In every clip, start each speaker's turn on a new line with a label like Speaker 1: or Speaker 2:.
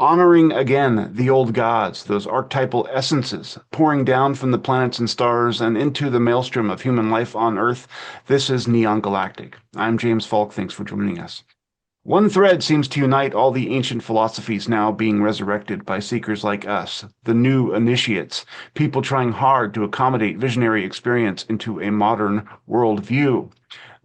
Speaker 1: Honoring again the old gods, those archetypal essences pouring down from the planets and stars and into the maelstrom of human life on Earth. This is Neon Galactic. I'm James Falk. Thanks for joining us. One thread seems to unite all the ancient philosophies now being resurrected by seekers like us, the new initiates, people trying hard to accommodate visionary experience into a modern worldview.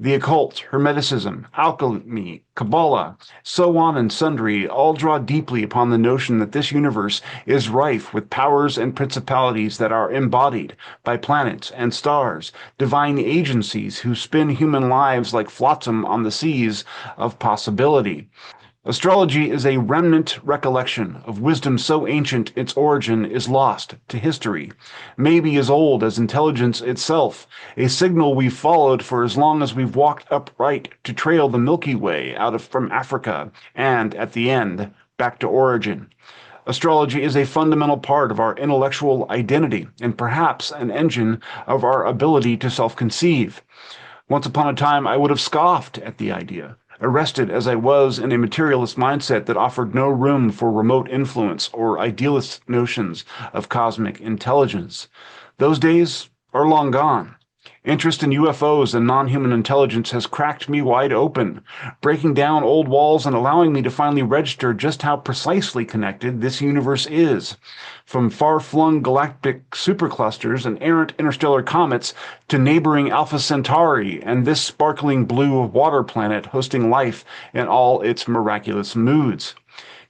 Speaker 1: The occult, Hermeticism, alchemy, Kabbalah, so on and sundry, all draw deeply upon the notion that this universe is rife with powers and principalities that are embodied by planets and stars, divine agencies who spin human lives like flotsam on the seas of possibility. Astrology is a remnant recollection of wisdom so ancient its origin is lost to history, maybe as old as intelligence itself, a signal we've followed for as long as we've walked upright to trail the Milky Way out of from Africa, and at the end, back to origin. Astrology is a fundamental part of our intellectual identity and perhaps an engine of our ability to self-conceive. Once upon a time, I would have scoffed at the idea, arrested as I was in a materialist mindset that offered no room for remote influence or idealist notions of cosmic intelligence. Those days are long gone. Interest in UFOs and non-human intelligence has cracked me wide open, breaking down old walls and allowing me to finally register just how precisely connected this universe is. From far-flung galactic superclusters and errant interstellar comets to neighboring Alpha Centauri and this sparkling blue water planet hosting life in all its miraculous moods.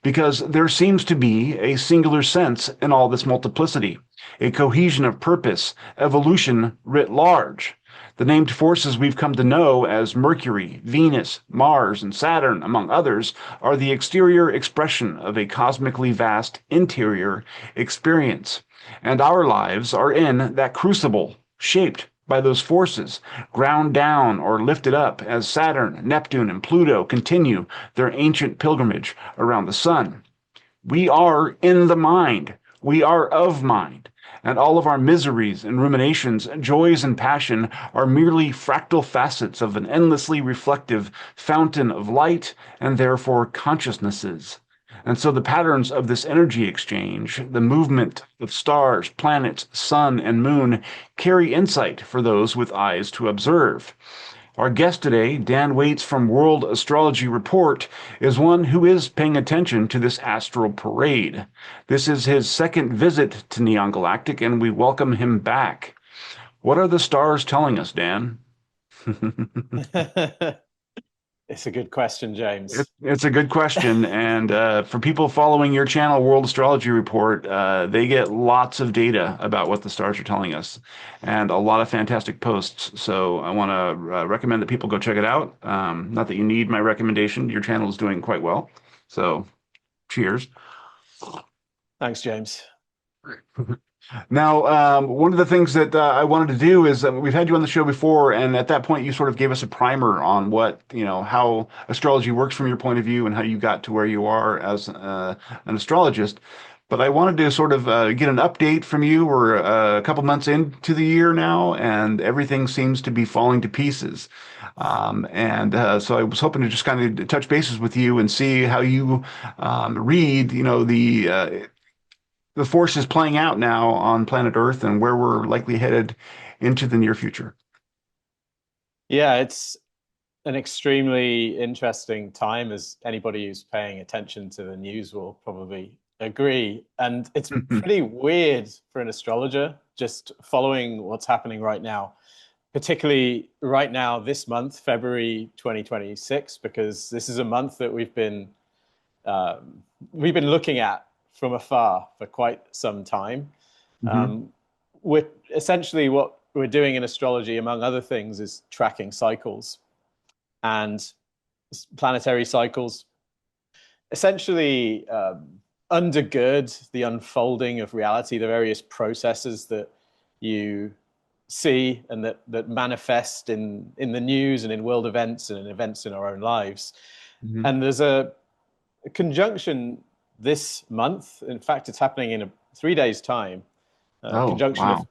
Speaker 1: Because there seems to be a singular sense in all this multiplicity, a cohesion of purpose, evolution writ large. The named forces we've come to know as Mercury, Venus, Mars, and Saturn, among others, are the exterior expression of a cosmically vast interior experience. And our lives are in that crucible, shaped by those forces, ground down or lifted up as Saturn, Neptune, and Pluto continue their ancient pilgrimage around the sun. We are in the mind. We are of mind. And all of our miseries and ruminations, joys and passion are merely fractal facets of an endlessly reflective fountain of light and therefore consciousnesses. And so the patterns of this energy exchange, the movement of stars, planets, sun, and moon, carry insight for those with eyes to observe. Our guest today, Dan Waites from World Astrology Report, is one who is paying attention to this astral parade. This is his second visit to Neon Galactic, and we welcome him back. What are the stars telling us, Dan?
Speaker 2: It's a good question, James.
Speaker 1: It's a good question, and for people following your channel, World Astrology Report, they get lots of data about what the stars are telling us, and a lot of fantastic posts. So I want to recommend that people go check it out. Not that you need my recommendation; your channel is doing quite well. So, cheers.
Speaker 2: Thanks, James.
Speaker 1: Now, one of the things that I wanted to do is we've had you on the show before, and at that point, you sort of gave us a primer on what, how astrology works from your point of view and how you got to where you are as an astrologist. But I wanted to sort of get an update from you. We're a couple months into the year now, and everything seems to be falling to pieces. And so I was hoping to just kind of touch bases with you and see how you read, the forces playing out now on planet Earth and where we're likely headed into the near future.
Speaker 2: Yeah, it's an extremely interesting time, as anybody who's paying attention to the news will probably agree. And it's pretty weird for an astrologer just following what's happening right now, particularly right now, this month, February 2026, because this is a month that we've been looking at from afar for quite some time. We're essentially, what we're doing in astrology, among other things, is tracking cycles and planetary cycles, essentially undergird the unfolding of reality, the various processes that you see and that manifest in the news and in world events and in events in our own lives. And there's a conjunction this month. In fact, it's happening in 3 days' time. A conjunction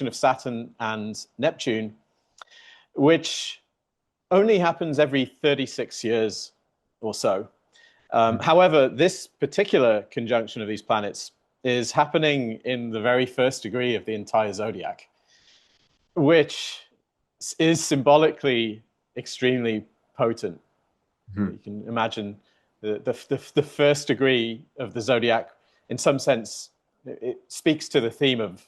Speaker 2: of Saturn and Neptune, which only happens every 36 years or so. However, this particular conjunction of these planets is happening in the very first degree of the entire zodiac, which is symbolically extremely potent.
Speaker 1: Mhm.
Speaker 2: You can imagine the first degree of the zodiac, in some sense, it speaks to the theme of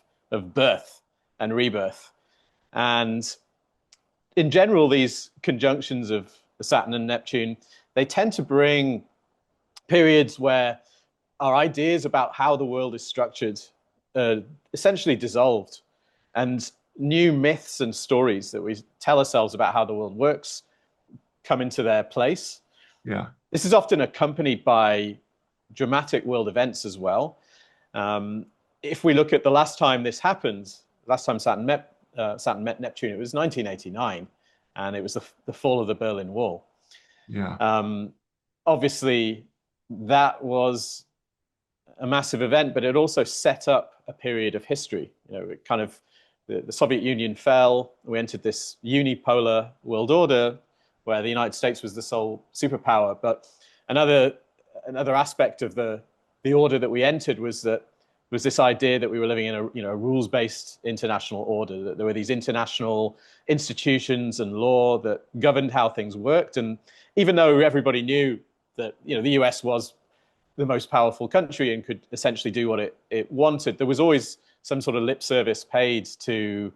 Speaker 2: birth and rebirth. And in general, these conjunctions of Saturn and Neptune, they tend to bring periods where our ideas about how the world is structured essentially dissolved, and new myths and stories that we tell ourselves about how the world works come into their place.
Speaker 1: Yeah.
Speaker 2: This is often accompanied by dramatic world events as well. If we look at the last time this happened, last time Saturn met Neptune, it was 1989, and it was the fall of the Berlin Wall.
Speaker 1: Yeah.
Speaker 2: Obviously, that was a massive event, but it also set up a period of history. It kind of the Soviet Union fell. We entered this unipolar world order where the United States was the sole superpower. But another aspect of the order that we entered was this idea that we were living in a rules-based international order, that there were these international institutions and law that governed how things worked. And even though everybody knew that the US was the most powerful country and could essentially do what it wanted, there was always some sort of lip service paid to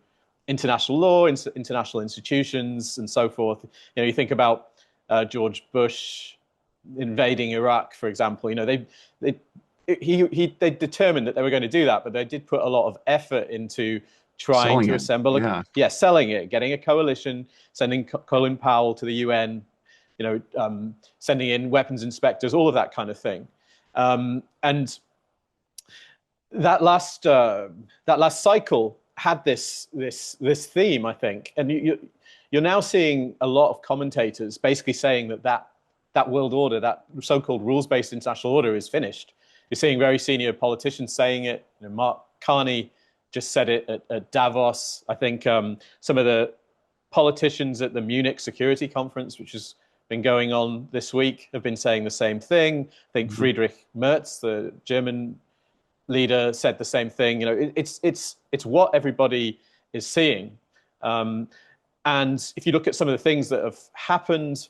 Speaker 2: international law, international institutions, and so forth. You think about George Bush invading Iraq, for example. They determined that they were going to do that, but they did put a lot of effort into trying
Speaker 1: Selling
Speaker 2: to
Speaker 1: it.
Speaker 2: assemble selling it, getting a coalition, sending Colin Powell to the UN, sending in weapons inspectors, all of that kind of thing. And that last cycle had this theme, I think, and you're now seeing a lot of commentators basically saying that world order, that so-called rules-based international order, is finished. You're seeing very senior politicians saying it. Mark Carney just said it at Davos. I think some of the politicians at the Munich Security Conference, which has been going on this week, have been saying the same thing. I think Friedrich Merz, the German leader, said the same thing. It's what everybody is seeing. And if you look at some of the things that have happened,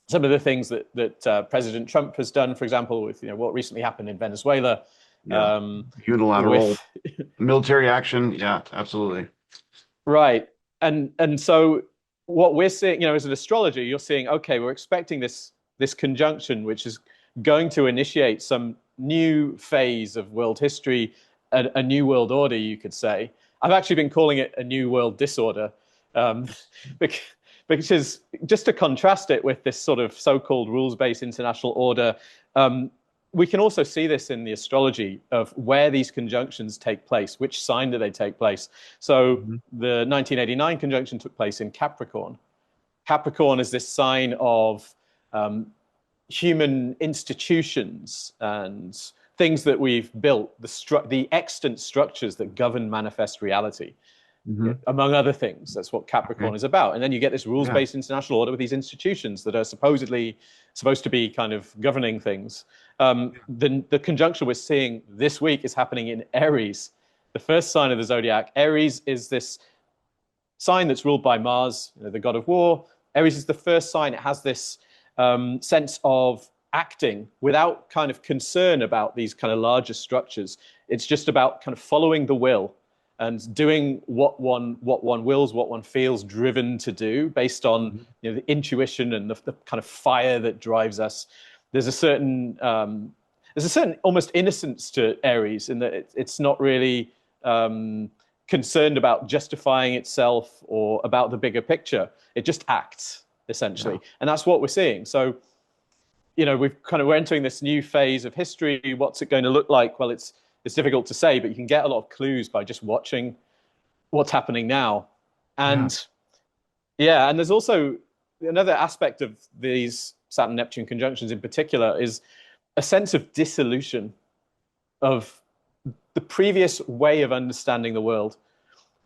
Speaker 2: some of the things that President Trump has done, for example, with what recently happened in Venezuela,
Speaker 1: Unilateral military action. Yeah, absolutely.
Speaker 2: Right. And so what we're seeing, as an astrologer, you're seeing, okay, we're expecting this conjunction, which is going to initiate some new phase of world history, a new world order, you could say. I've actually been calling it a new world disorder, because just to contrast it with this sort of so-called rules-based international order, we can also see this in the astrology of where these conjunctions take place, which sign do they take place. So the 1989 conjunction took place in Capricorn. Capricorn is this sign of human institutions and things that we've built, the extant structures that govern manifest reality. Among other things, that's what Capricorn is about. And then you get this rules-based international order with these institutions that are supposedly supposed to be kind of governing things. The conjunction we're seeing this week is happening in Aries, the first sign of the zodiac. Aries is this sign that's ruled by Mars, the god of war. Aries is the first sign. It has this sense of acting without kind of concern about these kind of larger structures. It's just about kind of following the will and doing what one wills, what one feels driven to do, based on the intuition and the kind of fire that drives us. There's a certain almost innocence to Aries in that it's not really concerned about justifying itself or about the bigger picture. It just acts, essentially, and that's what we're seeing. So, we're entering this new phase of history. What's it going to look like? Well, it's difficult to say, but you can get a lot of clues by just watching what's happening now. And and there's also another aspect of these Saturn-Neptune conjunctions in particular is a sense of dissolution of the previous way of understanding the world.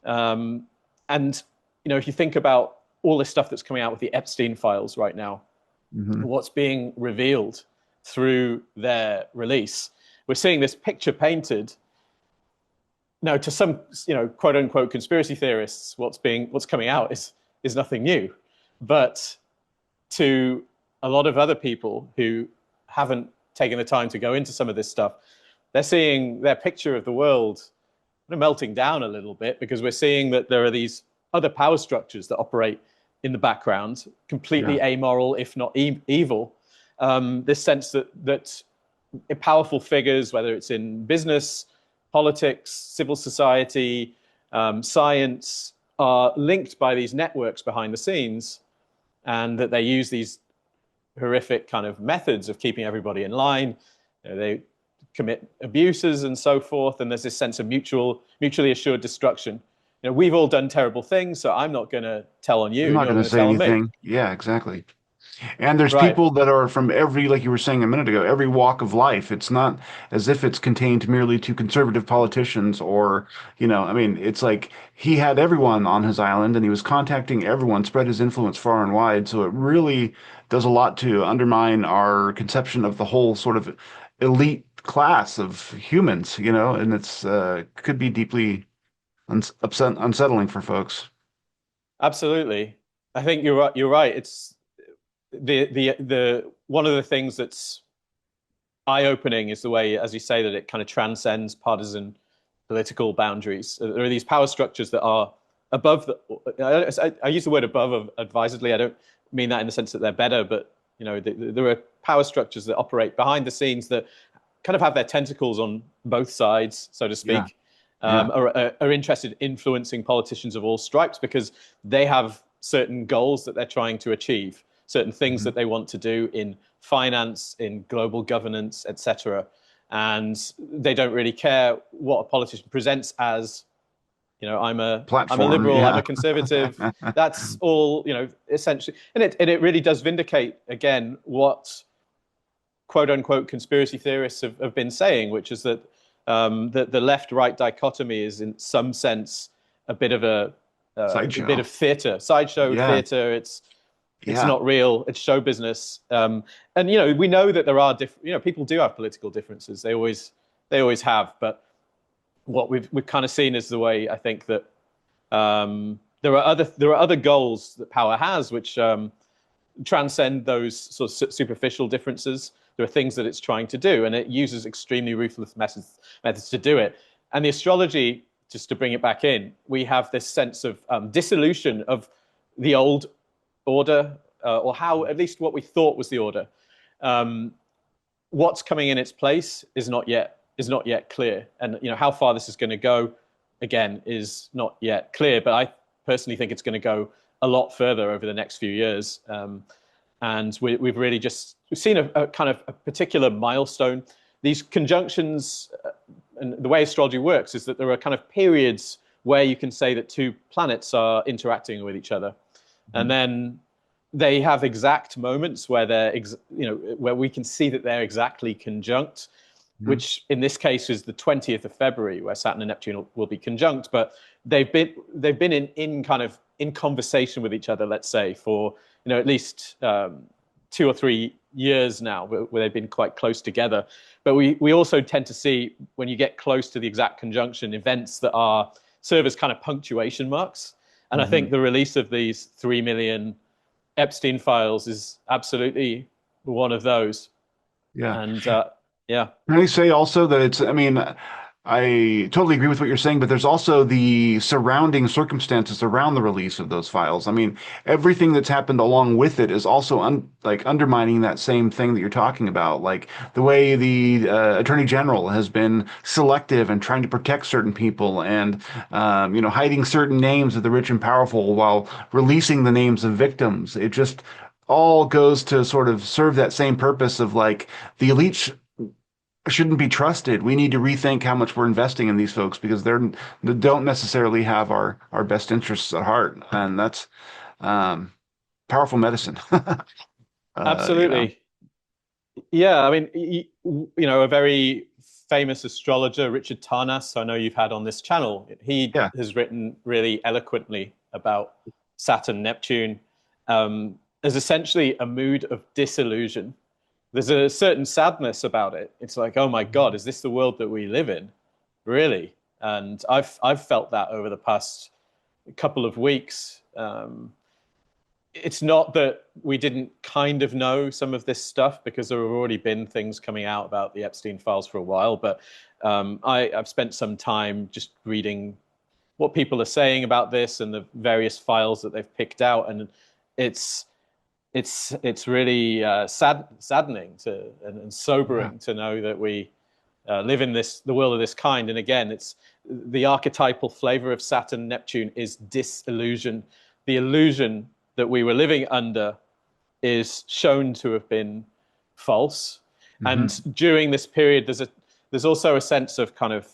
Speaker 2: And, if you think about all this stuff that's coming out with the Epstein files right now, what's being revealed through their release. We're seeing this picture painted. Now, to some, quote unquote conspiracy theorists, what's coming out is nothing new, but to a lot of other people who haven't taken the time to go into some of this stuff, they're seeing their picture of the world melting down a little bit, because we're seeing that there are these other power structures that operate in the background, completely amoral, if not evil. This sense that powerful figures, whether it's in business, politics, civil society, science, are linked by these networks behind the scenes, and that they use these horrific kind of methods of keeping everybody in line. They commit abuses and so forth, and there's this sense of mutually assured destruction. We've all done terrible things, so I'm not going to tell on you,
Speaker 1: I'm
Speaker 2: and
Speaker 1: not
Speaker 2: you're
Speaker 1: going
Speaker 2: going
Speaker 1: to
Speaker 2: to
Speaker 1: say
Speaker 2: tell on me.
Speaker 1: anything. Yeah, exactly. And there's
Speaker 2: Right.
Speaker 1: people that are from every, like you were saying a minute ago, every walk of life. It's not as if it's contained merely to conservative politicians or, I mean, it's like he had everyone on his island and he was contacting everyone, spread his influence far and wide. So it really does a lot to undermine our conception of the whole sort of elite class of humans, and it's could be deeply unsettling for folks.
Speaker 2: Absolutely. I think you're right. You're right. It's the one of the things that's eye-opening is the way, as you say, that it kind of transcends partisan political boundaries. There are these power structures that are above I use the word above advisedly. I don't mean that in the sense that they're better, but there are power structures that operate behind the scenes that kind of have their tentacles on both sides, so to
Speaker 1: Yeah,
Speaker 2: speak.
Speaker 1: yeah.
Speaker 2: Are interested in influencing politicians of all stripes, because they have certain goals that they're trying to achieve, certain things
Speaker 1: Mhm.
Speaker 2: that they want to do in finance, in global governance, etc. And they don't really care what a politician presents as. I'm a
Speaker 1: Platform,
Speaker 2: liberal, I'm
Speaker 1: yeah.
Speaker 2: a conservative. That's all, essentially, and it really does vindicate again what quote unquote conspiracy theorists have been saying, which is that the left right dichotomy is in some sense a bit of a bit
Speaker 1: Sideshow.
Speaker 2: of theater, sideshow
Speaker 1: Yeah,
Speaker 2: theater. It's
Speaker 1: yeah.
Speaker 2: not real. It's show business. And we know that there are people do have political differences. They always have. But what we've kind of seen is the way, I think, that there are other goals that power has, which transcend those sort of superficial differences. There are things that it's trying to do, and it uses extremely ruthless methods to do it. And the astrology, just to bring it back in, we have this sense of dissolution of the old order, or how at least what we thought was the order. Um, what's coming in its place is not yet clear, and how far this is going to go, again, is not yet clear. But I personally think it's going to go a lot further over the next few years. And we've really just seen a kind of a particular milestone. These conjunctions, and the way astrology works is that there are kind of periods where you can say that two planets are interacting with each other, and
Speaker 1: Mhm.
Speaker 2: then they have exact moments where where we can see that they're exactly conjunct,
Speaker 1: Mhm.
Speaker 2: which in this case is the 20th of February, where Saturn and Neptune will be conjunct. But they've been in kind of in conversation with each other, let's say, for at least 2 or 3 years now, where they've been quite close together. But we also tend to see, when you get close to the exact conjunction, events that serve as kind of punctuation marks. And I think
Speaker 1: Mhm.
Speaker 2: the release of these 3 million Epstein files is absolutely one of those.
Speaker 1: Yeah.
Speaker 2: And yeah.
Speaker 1: Can I say also that I mean, I totally agree with what you're saying, but there's also the surrounding circumstances around the release of those files. I mean, everything that's happened along with it is also like undermining that same thing that you're talking about. Like the way the Attorney General has been selective and trying to protect certain people and, hiding certain names of the rich and powerful while releasing the names of victims. It just all goes to sort of serve that same purpose of like the elite shouldn't be trusted. We need to rethink how much we're investing in these folks because they don't necessarily have our best interests at heart, and that's um, powerful medicine. You know.
Speaker 2: Absolutely. Yeah, I mean, a very famous astrologer, Richard Tarnas, I know you've had on this channel. He
Speaker 1: Yeah.
Speaker 2: has written really eloquently about Saturn, Neptune, as essentially a mood of disillusion there's a certain sadness about it. It's like, oh my God, is this the world that we live in? Really? And I've felt that over the past couple of weeks. It's not that we didn't kind of know some of this stuff, because there have already been things coming out about the Epstein files for a while, but I've spent some time just reading what people are saying about this and the various files that they've picked out, and it's really saddening and sobering to know that we live in the world of this kind. And again, it's the archetypal flavor of Saturn-Neptune is disillusion. The illusion that we were living under is shown to have been false. Mm-hmm. And during this period, there's also a sense of kind of,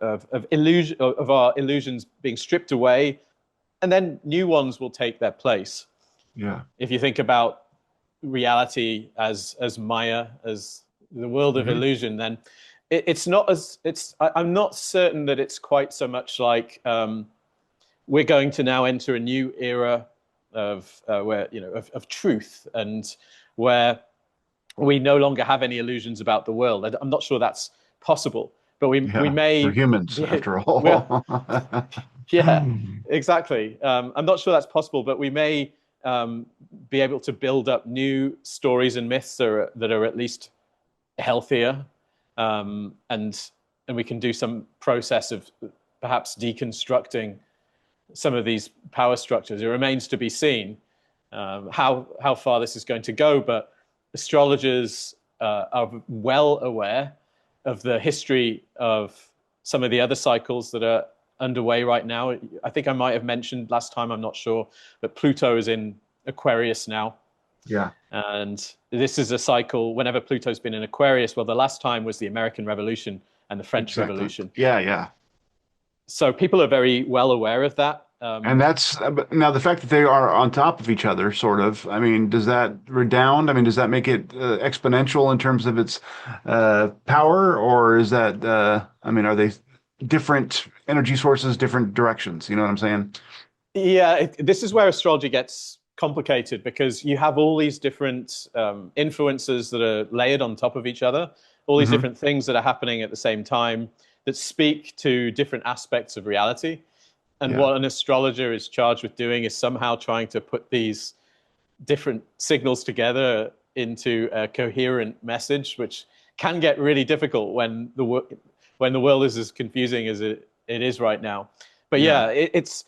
Speaker 2: of illusion, of our illusions being stripped away, and then new ones will take their place. Yeah. If you think about reality as Maya, as the world of illusion, then it's not as I'm not certain that it's quite so much like we're going to now enter a new era of where of truth, and where we no longer have any illusions about the world. I'm not sure that's possible, but we may.
Speaker 1: We're humans after all.
Speaker 2: Yeah, exactly. I'm not sure that's possible, but we may be able to build up new stories and myths that are at least healthier, and we can do some process of perhaps deconstructing some of these power structures. It remains to be seen how far this is going to go, but astrologers are well aware of the history of some of the other cycles that are underway right now. I think I might have mentioned last time, I'm not sure, but Pluto is in Aquarius now. Yeah. And this is a cycle, whenever Pluto's been in Aquarius, well, the last time was the American Revolution and the French Revolution.
Speaker 1: Yeah.
Speaker 2: So people are very well aware of that.
Speaker 1: And that's now the fact that they are on top of each other, sort of. I mean, does that redound? I mean, does that make it exponential in terms of its power, or is that? I mean, are they different energy sources, different directions? You know what I'm saying?
Speaker 2: Yeah, this is where astrology gets complicated, because you have all these different influences that are layered on top of each other, all these different things that are happening at the same time that speak to different aspects of reality. And what an astrologer is charged with doing is somehow trying to put these different signals together into a coherent message, which can get really difficult when the world is as confusing as it is right now. But it's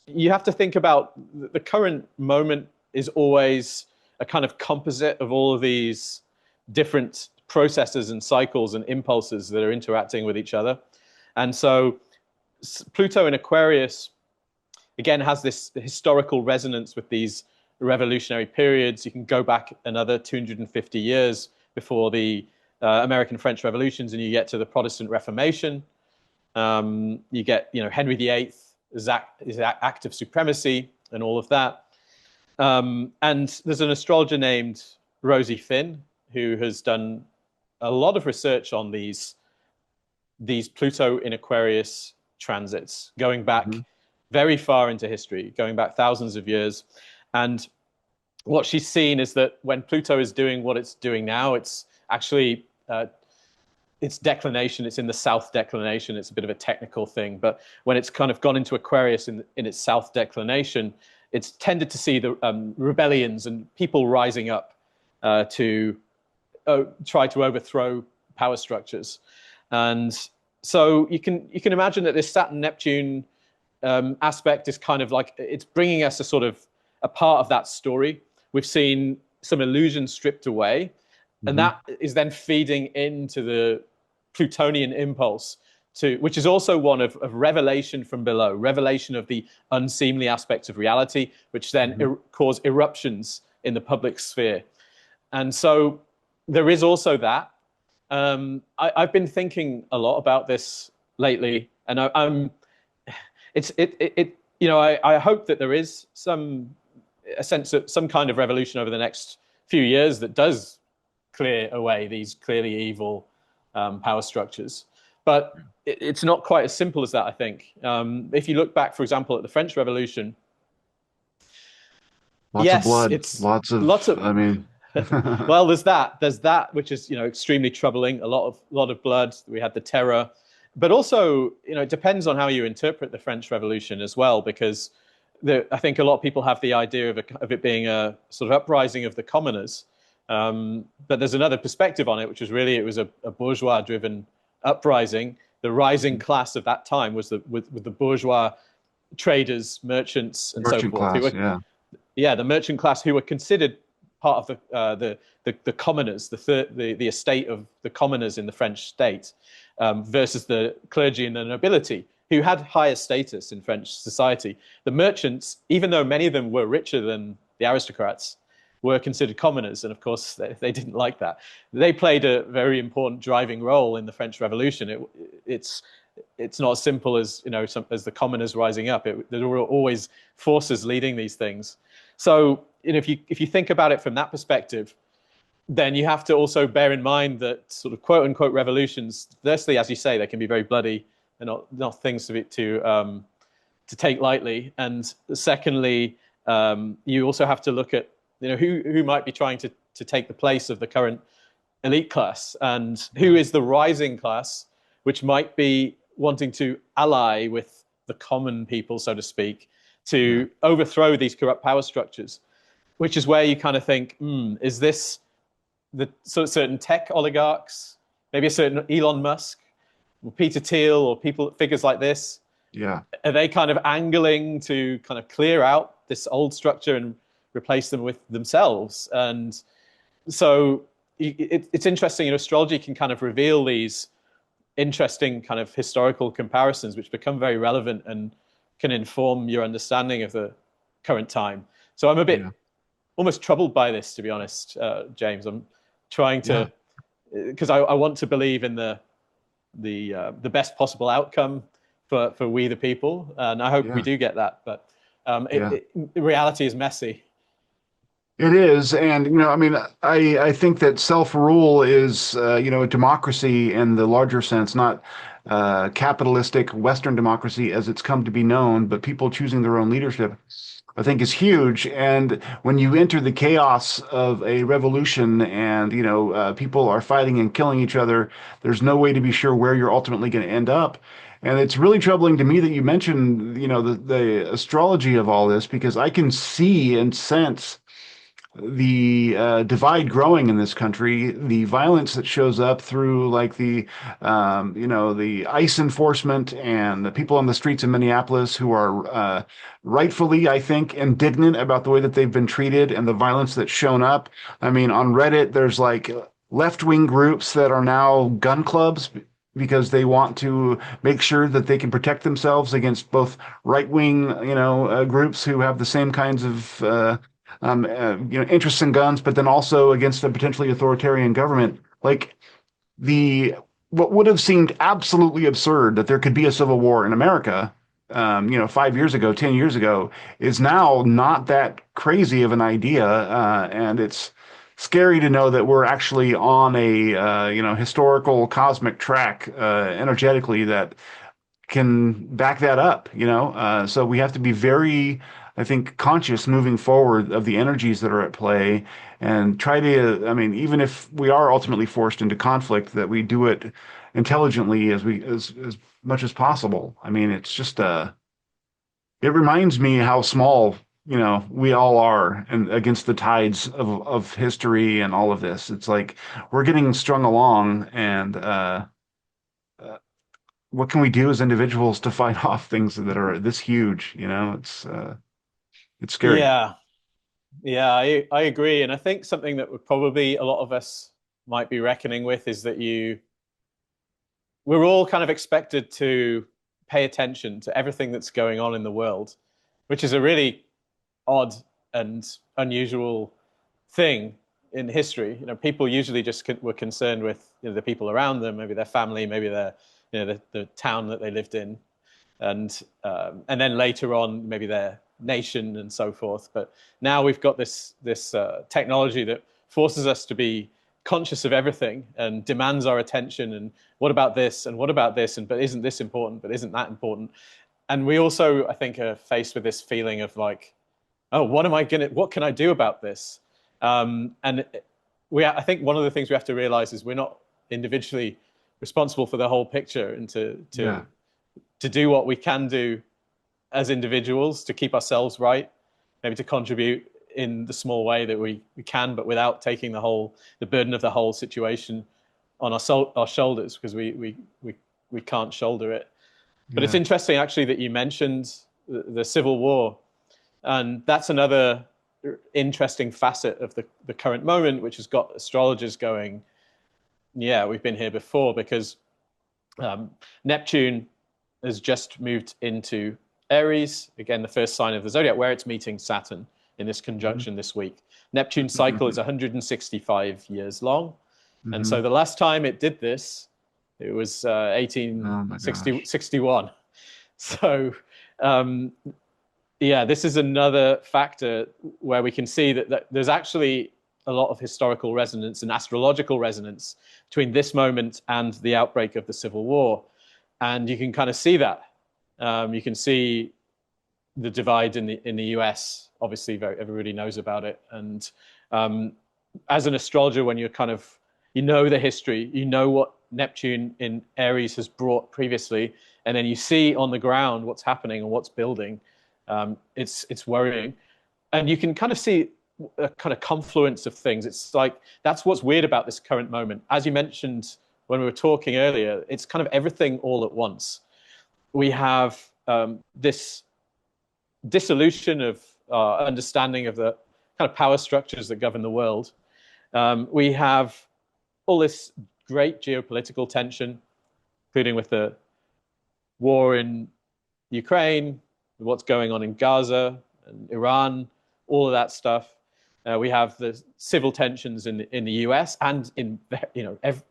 Speaker 2: you have to think about the current moment is always a kind of composite of all of these different processes and cycles and impulses that are interacting with each other. And so Pluto in Aquarius, again, has this historical resonance with these revolutionary periods. You can go back another 250 years before the American French Revolutions, and you get to the Protestant Reformation. You get, Henry VIII, his act of supremacy and all of that. And there's an astrologer named Rosie Finn who has done a lot of research on these Pluto in Aquarius transits, going back very far into history, going back thousands of years. And what she's seen is that when Pluto is doing what it's doing now, it's actually its declination, it's in the south declination. It's a bit of a technical thing, but when it's kind of gone into Aquarius in its south declination, it's tended to see the rebellions and people rising up to try to overthrow power structures. And so you can imagine that this Saturn-Neptune aspect is kind of like, it's bringing us a part of that story. We've seen some illusions stripped away, and that is then feeding into the Plutonian impulse, which is also one of revelation from below, revelation of the unseemly aspects of reality, which then cause eruptions in the public sphere. And so there is also that. I've been thinking a lot about this lately, and I hope that there is a sense of some kind of revolution over the next few years that does clear away these clearly evil power structures. But it's not quite as simple as that, I think. If you look back, for example, at the French Revolution,
Speaker 1: lots of blood, lots of. I mean,
Speaker 2: Well, there's that which is, extremely troubling. A lot of blood. We had the terror, but also, it depends on how you interpret the French Revolution as well, because I think a lot of people have the idea of it being a sort of uprising of the commoners, but there's another perspective on it, which is really it was a bourgeois-driven uprising. The rising class of that time was with the bourgeois traders, merchants, and so
Speaker 1: Merchant
Speaker 2: forth.
Speaker 1: class, yeah.
Speaker 2: The merchant class who were considered part of the commoners, the estate of the commoners in the French state, versus the clergy and the nobility, who had higher status in French society. The merchants, even though many of them were richer than the aristocrats, were considered commoners, and of course they didn't like that. They played a very important driving role in the French Revolution. It's not as simple as as the commoners rising up. There were always forces leading these things. So if you think about it from that perspective, then you have to also bear in mind that sort of quote unquote revolutions, firstly, as you say, they can be very bloody and not things to take lightly. And secondly, you also have to look at who might be trying to take the place of the current elite class, and who is the rising class, which might be wanting to ally with the common people, so to speak, to overthrow these corrupt power structures, which is where you kind of think, is this the sort of certain tech oligarchs, maybe a certain Elon Musk, or Peter Thiel, or figures like this?
Speaker 1: Yeah.
Speaker 2: Are they kind of angling to kind of clear out this old structure and replace them with themselves? And so it's interesting. Astrology can kind of reveal these interesting kind of historical comparisons, which become very relevant and can inform your understanding of the current time. So I'm a bit almost troubled by this, to be honest, James. I'm trying to, because I want to believe in the best possible outcome for we the people, and I hope we do get that. But reality is messy.
Speaker 1: It is, and I mean, I think that self-rule is, a democracy in the larger sense, not capitalistic Western democracy as it's come to be known, but people choosing their own leadership, I think is huge. And when you enter the chaos of a revolution and, people are fighting and killing each other, there's no way to be sure where you're ultimately going to end up. And it's really troubling to me that you mentioned, the astrology of all this, because I can see and sense the divide growing in this country, the violence that shows up through like the ICE enforcement and the people on the streets of Minneapolis who are rightfully, I think, indignant about the way that they've been treated and the violence that's shown up. I mean, on Reddit, there's like left-wing groups that are now gun clubs because they want to make sure that they can protect themselves against both right-wing, groups who have the same kinds of interests in guns, but then also against a potentially authoritarian government. Like what would have seemed absolutely absurd that there could be a civil war in America, 5 years ago, 10 years ago, is now not that crazy of an idea, and it's scary to know that we're actually on a historical cosmic track energetically that can back that up. So we have to be very, I think, conscious moving forward of the energies that are at play and try to, I mean, even if we are ultimately forced into conflict, that we do it intelligently as much as possible. I mean, it's just it reminds me how small, we all are and against the tides of history and all of this. It's like we're getting strung along, and what can we do as individuals to fight off things that are this huge? It's scary.
Speaker 2: Yeah, yeah, I agree. And I think something that would probably a lot of us might be reckoning with is that we're all kind of expected to pay attention to everything that's going on in the world, which is a really odd and unusual thing in history. People usually just were concerned with the people around them, maybe their family, maybe their the town that they lived in, and then later on maybe their nation and so forth. But now we've got this technology that forces us to be conscious of everything and demands our attention. And what about this? And what about this? And but isn't this important? But isn't that important? And we also, I think, are faced with this feeling of like, oh, what can I do about this? And I think one of the things we have to realize is we're not individually responsible for the whole picture, and
Speaker 1: Yeah.
Speaker 2: to do what we can do as individuals to keep ourselves right, maybe to contribute in the small way that we can, but without taking the burden of the whole situation on our shoulders, because we can't shoulder it. But it's
Speaker 1: Yeah.
Speaker 2: interesting actually that you mentioned the Civil War, and that's another interesting facet of the current moment, which has got astrologers going, yeah, we've been here before, because Neptune has just moved into Aries, again, the first sign of the zodiac, where it's meeting Saturn in this conjunction this week. Neptune's cycle is 165 years long. And so the last time it did this, it was
Speaker 1: Oh my gosh.
Speaker 2: 1861. So, yeah, this is another factor where we can see that there's actually a lot of historical resonance and astrological resonance between this moment and the outbreak of the Civil War. And you can kind of see that. You can see the divide in the US. Obviously, everybody knows about it. And as an astrologer, when you're you know the history, you know what Neptune in Aries has brought previously, and then you see on the ground what's happening and what's building. It's worrying, and you can kind of see a kind of confluence of things. It's like that's what's weird about this current moment. As you mentioned when we were talking earlier, it's kind of everything all at once. We have this dissolution of our understanding of the kind of power structures that govern the world. We have all this great geopolitical tension, including with the war in Ukraine, what's going on in Gaza and Iran, all of that stuff. We have the civil tensions in the US and in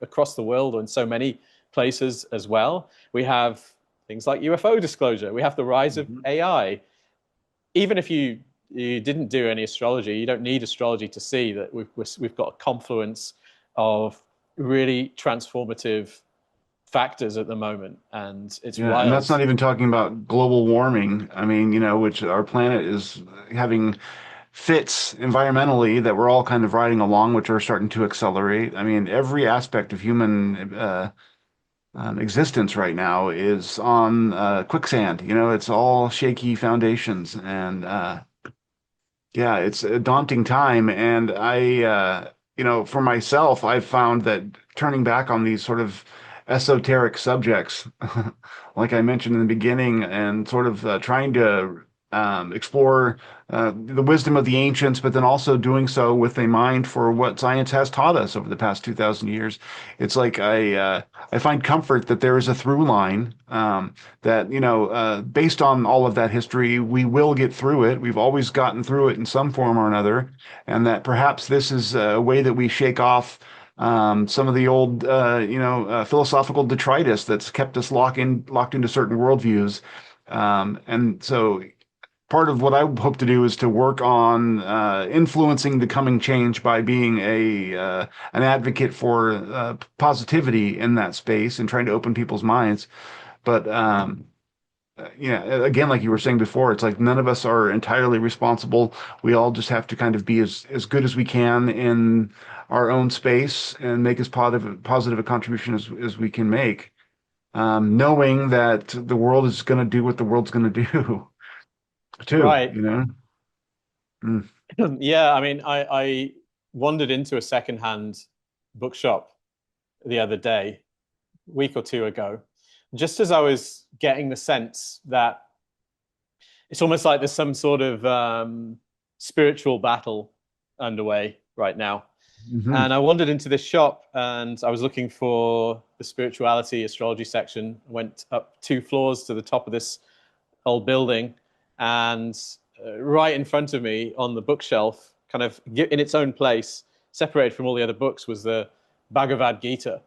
Speaker 2: across the world, or in so many places as well. We have things like UFO disclosure. We have the rise of AI. Even if you didn't do any astrology, you don't need astrology to see that we've got a confluence of really transformative factors at the moment, and it's
Speaker 1: Yeah, and that's
Speaker 2: wild.
Speaker 1: not even talking about global warming. I mean, which our planet is having fits environmentally that we're all kind of riding along, which are starting to accelerate. I mean, every aspect of human existence right now is on quicksand. It's all shaky foundations, and yeah, it's a daunting time. And for myself, I've found that turning back on these sort of esoteric subjects, like I mentioned in the beginning, and sort of trying to explore the wisdom of the ancients, but then also doing so with a mind for what science has taught us over the past 2,000 years. It's like I find comfort that there is a through line that, based on all of that history, we will get through it. We've always gotten through it in some form or another, and that perhaps this is a way that we shake off some of the old, philosophical detritus that's kept us locked into certain worldviews. And so part of what I hope to do is to work on influencing the coming change by being an advocate for positivity in that space and trying to open people's minds. But yeah, again, like you were saying before, it's like none of us are entirely responsible. We all just have to kind of be as good as we can in our own space and make as positive a contribution as we can make, knowing that the world is going to do what the world's going to do too,
Speaker 2: Right.
Speaker 1: Mm.
Speaker 2: Yeah, I mean, I wandered into a secondhand bookshop the other day, a week or two ago, just as I was getting the sense that it's almost like there's some sort of spiritual battle underway right now.
Speaker 1: Hmm.
Speaker 2: And I wandered into this shop and I was looking for the spirituality astrology section. Went up 2 floors to the top of this old building, and right in front of me on the bookshelf, kind of in its own place, separated from all the other books, was the Bhagavad Gita.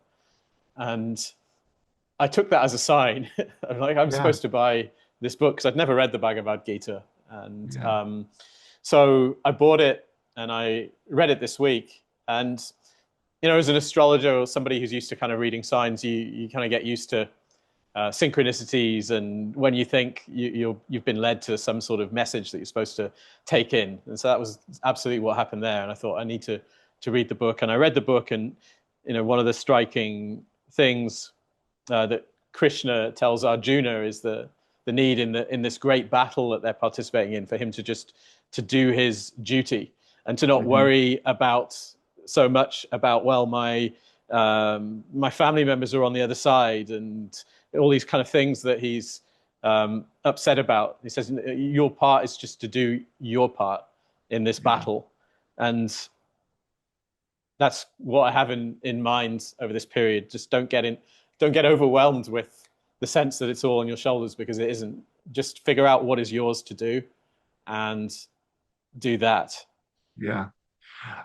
Speaker 2: And I took that as a sign. I'm like, I'm
Speaker 1: Yeah,
Speaker 2: supposed to buy this book because I'd never read the Bhagavad Gita. And
Speaker 1: yeah,
Speaker 2: so I bought it and I read it this week. And, as an astrologer or somebody who's used to kind of reading signs, you kind of get used to synchronicities, and when you think you've been led to some sort of message that you're supposed to take in. And so that was absolutely what happened there. And I thought I need to read the book, and I read the book, and one of the striking things that Krishna tells Arjuna is the need in this great battle that they're participating in for him to do his duty and to not worry about so much about, well, my family members are on the other side and all these kind of things that he's upset about. He says, your part is just to do your part in this battle. And that's what I have in mind over this period. Just don't get overwhelmed with the sense that it's all on your shoulders, because it isn't. Just figure out what is yours to do and do that.
Speaker 1: Yeah.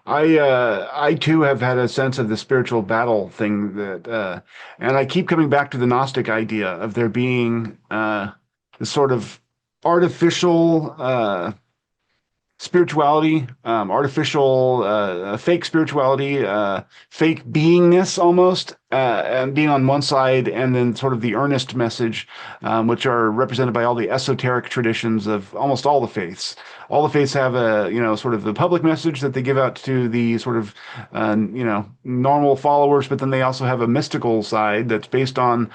Speaker 1: I too have had a sense of the spiritual battle thing and I keep coming back to the Gnostic idea of there being this sort of artificial spirituality, artificial, fake spirituality, fake beingness almost, and being on one side, and then sort of the earnest message, which are represented by all the esoteric traditions of almost all the faiths. All the faiths have sort of the public message that they give out to the sort of, normal followers, but then they also have a mystical side that's based on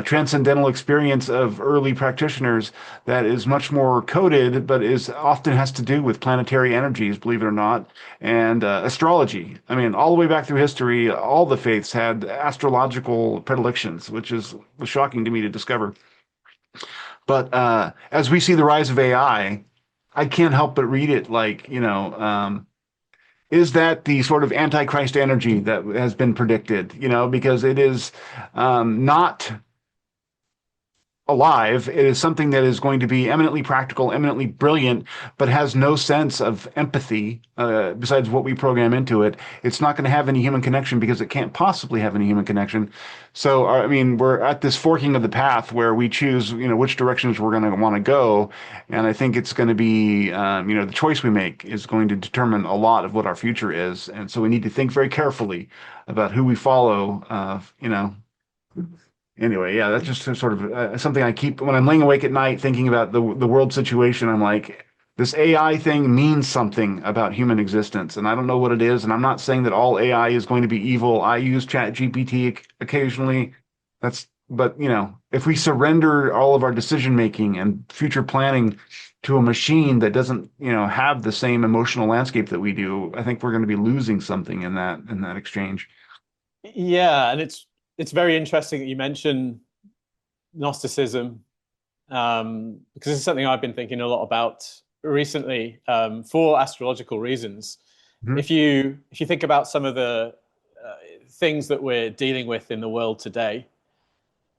Speaker 1: transcendental experience of early practitioners that is much more coded, but is often has to do with planetary energies, believe it or not, and astrology. I mean, all the way back through history, all the faiths had astrological predilections, which was shocking to me to discover. But as we see the rise of I can't help but read it like, is that the sort of antichrist energy that has been predicted? Because it is not alive. It is something that is going to be eminently practical, eminently brilliant, but has no sense of empathy besides what we program into it. It's not going to have any human connection because it can't possibly have any human connection. So, I mean, we're at this forking of the path where we choose, which directions we're going to want to go. And I think it's going to be, the choice we make is going to determine a lot of what our future is. And so we need to think very carefully about who we follow, Anyway, yeah, that's just sort of something I keep when I'm laying awake at night thinking about the world situation. I'm like, this AI thing means something about human existence, and I don't know what it is. And I'm not saying that all AI is going to be evil. I use Chat GPT occasionally. But if we surrender all of our decision making and future planning to a machine that doesn't, have the same emotional landscape that we do, I think we're going to be losing something in that exchange.
Speaker 2: Yeah, and it's very interesting that you mention Gnosticism, because it's something I've been thinking a lot about recently, for astrological reasons.
Speaker 1: Mhm.
Speaker 2: If you think about some of the things that we're dealing with in the world today,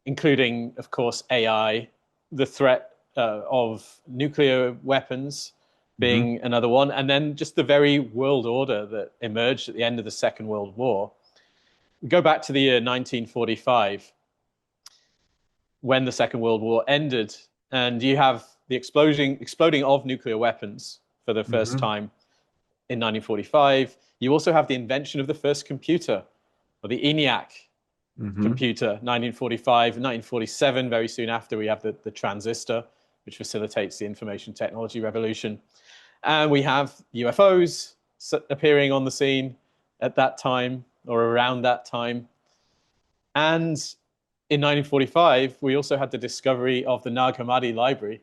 Speaker 2: including, of course, AI, the threat of nuclear weapons
Speaker 1: Mhm.
Speaker 2: being another one, and then just the very world order that emerged at the end of the Second World War. Go back to the year 1945, when the Second World War ended, and you have the exploding of nuclear weapons for the first
Speaker 1: Mhm.
Speaker 2: time in 1945. You also have the invention of the first computer, or the ENIAC
Speaker 1: Mhm.
Speaker 2: computer, 1945. 1947, very soon after, we have the transistor, which facilitates the information technology revolution. And we have UFOs appearing on the scene at that time, or around that time. And in 1945, we also had the discovery of the Nag Hammadi library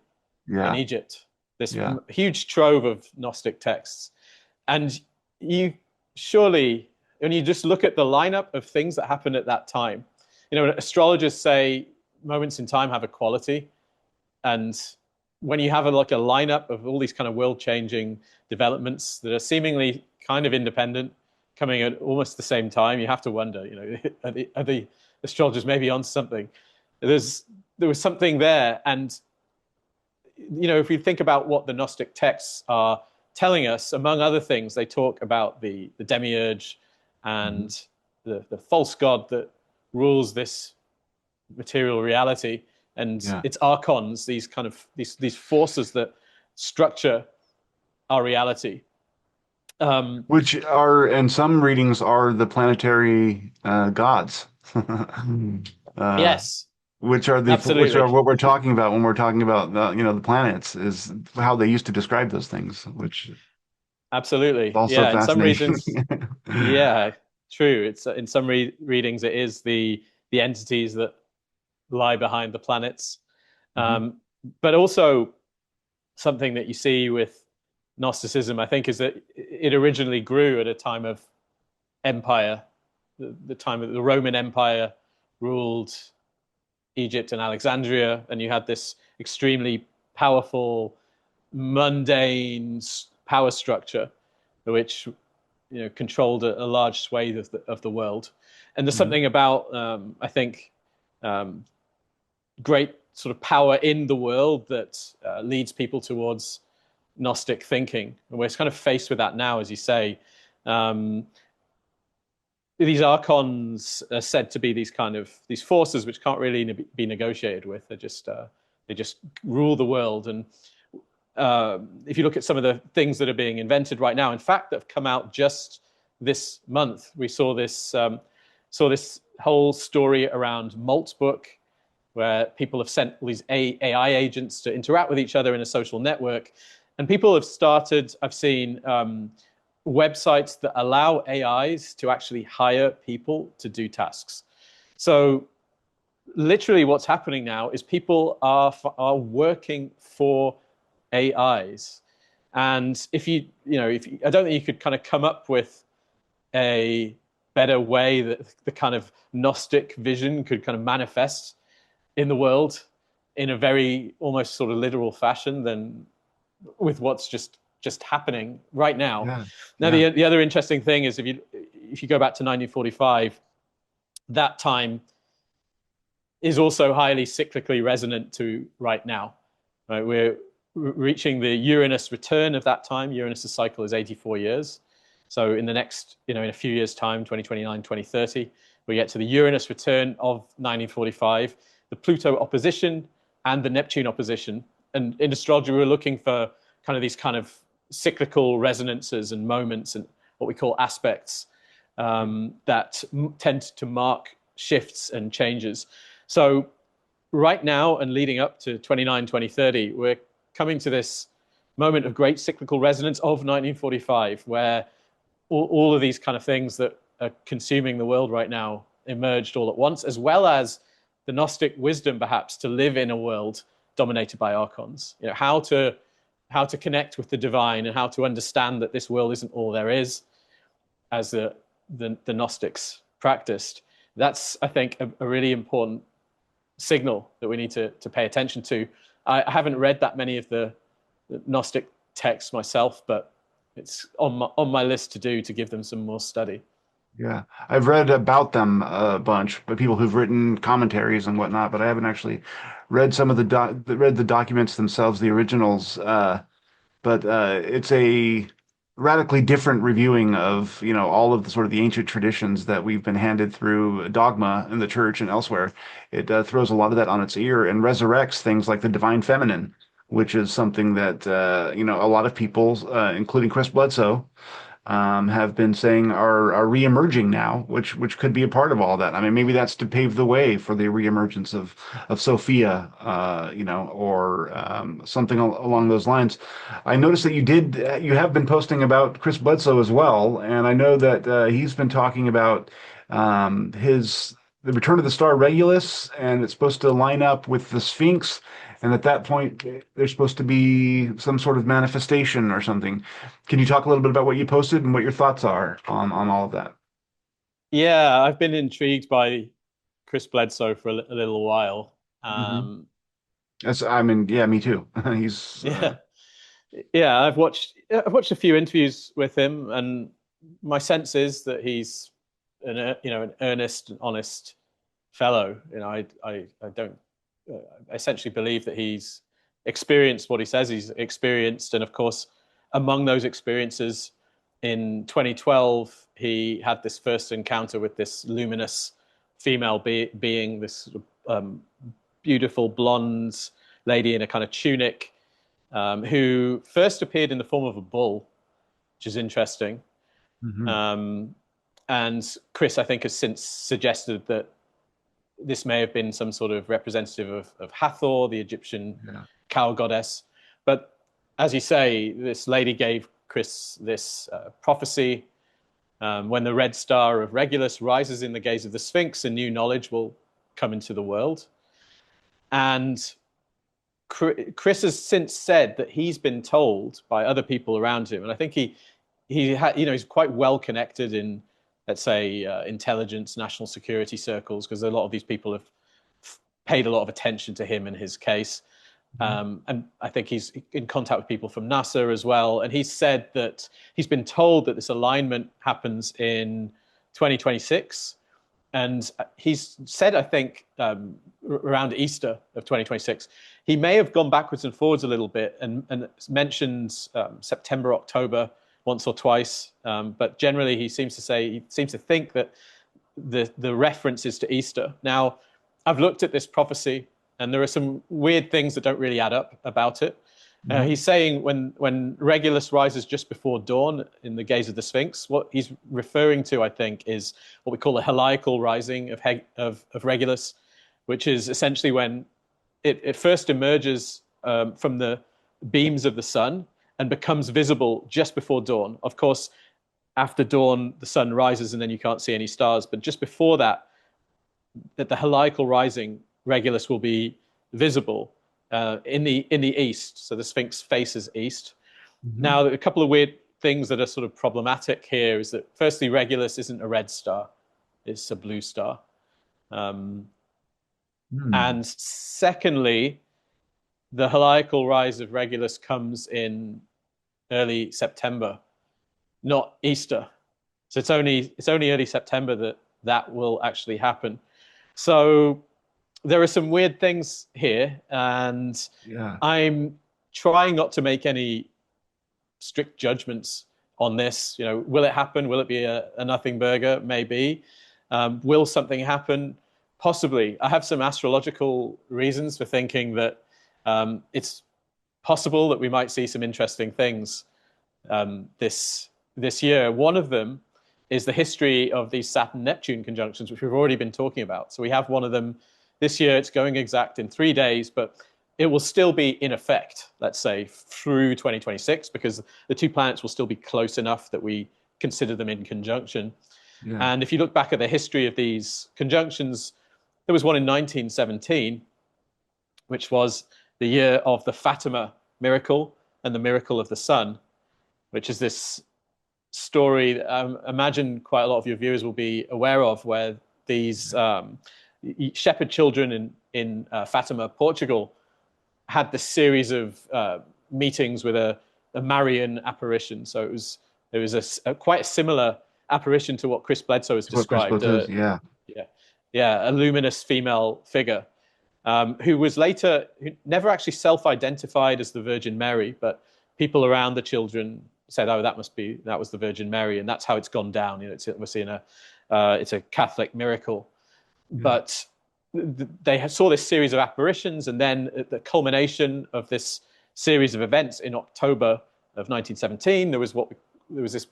Speaker 2: in
Speaker 1: Yeah.
Speaker 2: Egypt, this
Speaker 1: Yeah.
Speaker 2: huge trove of Gnostic texts. And you surely, when you just look at the lineup of things that happened at that time, astrologers say moments in time have a quality. And when you have a lineup of all these kind of world-changing developments that are seemingly kind of independent, coming at almost the same time, you have to wonder, are the astrologers maybe on something? There was something there, and if we think about what the Gnostic texts are telling us, among other things, they talk about the demiurge
Speaker 1: Mhm.
Speaker 2: and the false god that rules this material reality, and
Speaker 1: Yeah.
Speaker 2: its archons, these kind of these forces that structure our reality.
Speaker 1: Which are, and some readings are the planetary gods. uh,
Speaker 2: Yes,
Speaker 1: which are
Speaker 2: Absolutely.
Speaker 1: what we're talking about when we're talking about the planets, is how they used to describe those things, which is
Speaker 2: Absolutely.
Speaker 1: also
Speaker 2: Yeah. In some
Speaker 1: fascinating.
Speaker 2: regions, yeah, true. It's in some readings, it is the entities that lie behind the planets.
Speaker 1: Mhm.
Speaker 2: Um, but also something that you see with Gnosticism, I think, is that it originally grew at a time of empire, the time of the Roman Empire ruled Egypt and Alexandria, and you had this extremely powerful, mundane power structure, which controlled a large swathe of the world. And there's
Speaker 1: Mhm.
Speaker 2: something about I think um, great sort of power in the world that leads people towards Gnostic thinking, and we're kind of faced with that now, as you say. Um, these archons are said to be these forces which can't really be negotiated with. They just rule the world. And if you look at some of the things that are being invented right now, in fact, that have come out just this month, we saw this whole story around Maltbook, where people have sent all these AI agents to interact with each other in a social network. And people have started, I've seen websites that allow AIs to actually hire people to do tasks. So literally what's happening now is people are working for AIs. And I don't think you could kind of come up with a better way that the kind of Gnostic vision could kind of manifest in the world in a very almost sort of literal fashion than with what's just happening right now.
Speaker 1: Yeah,
Speaker 2: Now,
Speaker 1: yeah.
Speaker 2: the other interesting thing is if you go back to 1945, that time is also highly cyclically resonant to right now. Right, we're reaching the Uranus return of that time. Uranus's cycle is 84 years. So in the next, in a few years' time, 2029, 2030, we get to the Uranus return of 1945, the Pluto opposition and the Neptune opposition. And in astrology, we're looking for kind of these kind of cyclical resonances and moments and what we call aspects that tend to mark shifts and changes. So right now and leading up to 29, 2030, we're coming to this moment of great cyclical resonance of 1945, where all of these kind of things that are consuming the world right now emerged all at once, as well as the Gnostic wisdom, perhaps, to live in a world dominated by archons. How to connect with the divine and how to understand that this world isn't all there is, as the Gnostics practiced. That's, I think, a really important signal that we need to pay attention to. I haven't read that many of the Gnostic texts myself, but it's on my list to do to give them some more study.
Speaker 1: Yeah, I've read about them a bunch, but people who've written commentaries and whatnot, but I haven't actually read some of read the documents themselves, the originals. But it's a radically different reviewing of, all of the sort of the ancient traditions that we've been handed through dogma in the church and elsewhere. It throws a lot of that on its ear and resurrects things like the divine feminine, which is something that, a lot of people, including Chris Bledsoe, have been saying are reemerging now, which could be a part of all that. I mean, maybe that's to pave the way for the reemergence of Sophia, or something along those lines. I noticed that you have been posting about Chris Bledsoe as well, and I know that he's been talking about his the return of the star Regulus, and it's supposed to line up with the Sphinx. And at that point, there's supposed to be some sort of manifestation or something. Can you talk a little bit about what you posted and what your thoughts are on all of that?
Speaker 2: Yeah, I've been intrigued by Chris Bledsoe for a little while.
Speaker 1: Hmm.
Speaker 2: Um,
Speaker 1: I mean, yeah, me too. He's
Speaker 2: yeah, yeah, I've watched a few interviews with him, and my sense is that he's an earnest and honest fellow. I don't essentially believe that he's experienced what he says he's experienced, and of course, among those experiences, in 2012, he had this first encounter with this luminous female being, this beautiful blonde lady in a kind of tunic, who first appeared in the form of a bull, which is interesting.
Speaker 1: hmm
Speaker 2: Um, and Chris, I think, has since suggested that this may have been some sort of representative of Hathor, the Egyptian
Speaker 1: Yeah.
Speaker 2: cow goddess. But as you say, this lady gave Chris this prophecy. When the red star of Regulus rises in the gaze of the Sphinx, a new knowledge will come into the world. And Chris has since said that he's been told by other people around him, and I think he's quite well connected in, let's say, intelligence, national security circles, because a lot of these people have paid a lot of attention to him and his case. And I think he's in contact with people from NASA as well. And he said that he's been told that this alignment happens in 2026. And he's said, I think, around Easter of 2026, he may have gone backwards and forwards a little bit and mentioned September, October once or twice. But generally, he seems to think that the reference is to Easter. Now, I've looked at this prophecy, and there are some weird things that don't really add up about it. He's saying when Regulus rises just before dawn in the gaze of the Sphinx, what he's referring to, I think, is what we call a heliacal rising of Regulus, which is essentially when it first emerges from the beams of the sun and becomes visible just before dawn. Of course, after dawn, the sun rises and then you can't see any stars. But just before that the heliacal rising Regulus will be visible in the east. So the Sphinx faces east. Now, a couple of weird things that are sort of problematic here is that, firstly, Regulus isn't a red star; it's a blue star. And secondly, the heliacal rise of Regulus comes in early September, not Easter. So it's only early September that will actually happen. So there are some weird things here, and I'm trying not to make any strict judgments on this. You know, will it happen? Will it be a nothing burger? Maybe. Will something happen? Possibly. I have some astrological reasons for thinking that it's possible that we might see some interesting things this year. One of them is the history of these Saturn-Neptune conjunctions, which we've already been talking about. So we have one of them this year. It's going exact in 3 days, but it will still be in effect, let's say, through 2026, because the two planets will still be close enough that we consider them in conjunction. And if you look back at the history of these conjunctions, there was one in 1917, which was the year of the Fatima miracle and the miracle of the sun, which is this story that I imagine quite a lot of your viewers will be aware of, where these shepherd children in Fatima, Portugal, had this series of meetings with a Marian apparition. So it was quite a similar apparition to what Chris Bledsoe has described. A luminous female figure who never actually self-identified as the Virgin Mary, but people around the children said, "Oh, that was the Virgin Mary," and that's how it's gone down. You know, it's a Catholic miracle, but they saw this series of apparitions, and then at the culmination of this series of events in October of 1917, there was this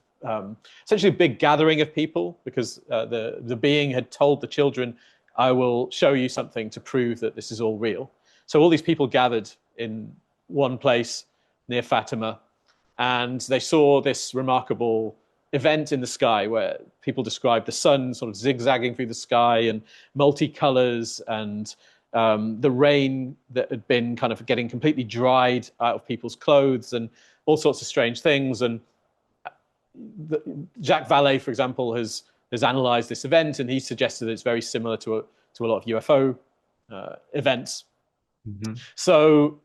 Speaker 2: essentially a big gathering of people, because the being had told the children, "I will show you something to prove that this is all real." So all these people gathered in one place near Fatima, and they saw this remarkable event in the sky where people described the sun sort of zigzagging through the sky and multicolors, and the rain that had been kind of getting completely dried out of people's clothes, and all sorts of strange things. And Jacques Vallée, for example, has analyzed this event, and he suggested that it's very similar to a lot of UFO events. So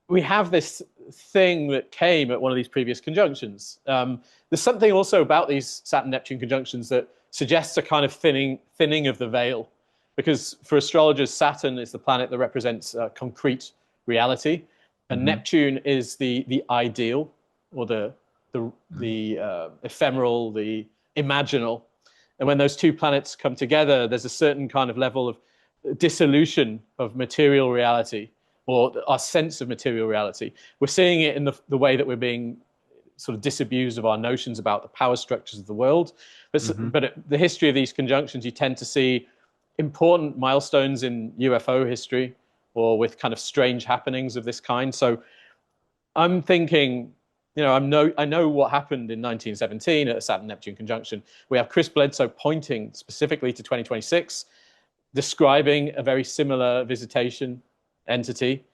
Speaker 2: we have this thing that came at one of these previous conjunctions. There's something also about these Saturn-Neptune conjunctions that suggests a kind of thinning of the veil, because for astrologers, Saturn is the planet that represents concrete reality, and Neptune is the ideal, or the ephemeral, the imaginal. And when those two planets come together, there's a certain kind of level of dissolution of material reality, or our sense of material reality. We're seeing it in the way that we're being sort of disabused of our notions about the power structures of the world. But the history of these conjunctions, you tend to see important milestones in UFO history or with kind of strange happenings of this kind. So I'm thinking, I know what happened in 1917 at a Saturn-Neptune conjunction. We have Chris Bledsoe pointing specifically to 2026, describing a very similar visitation entity.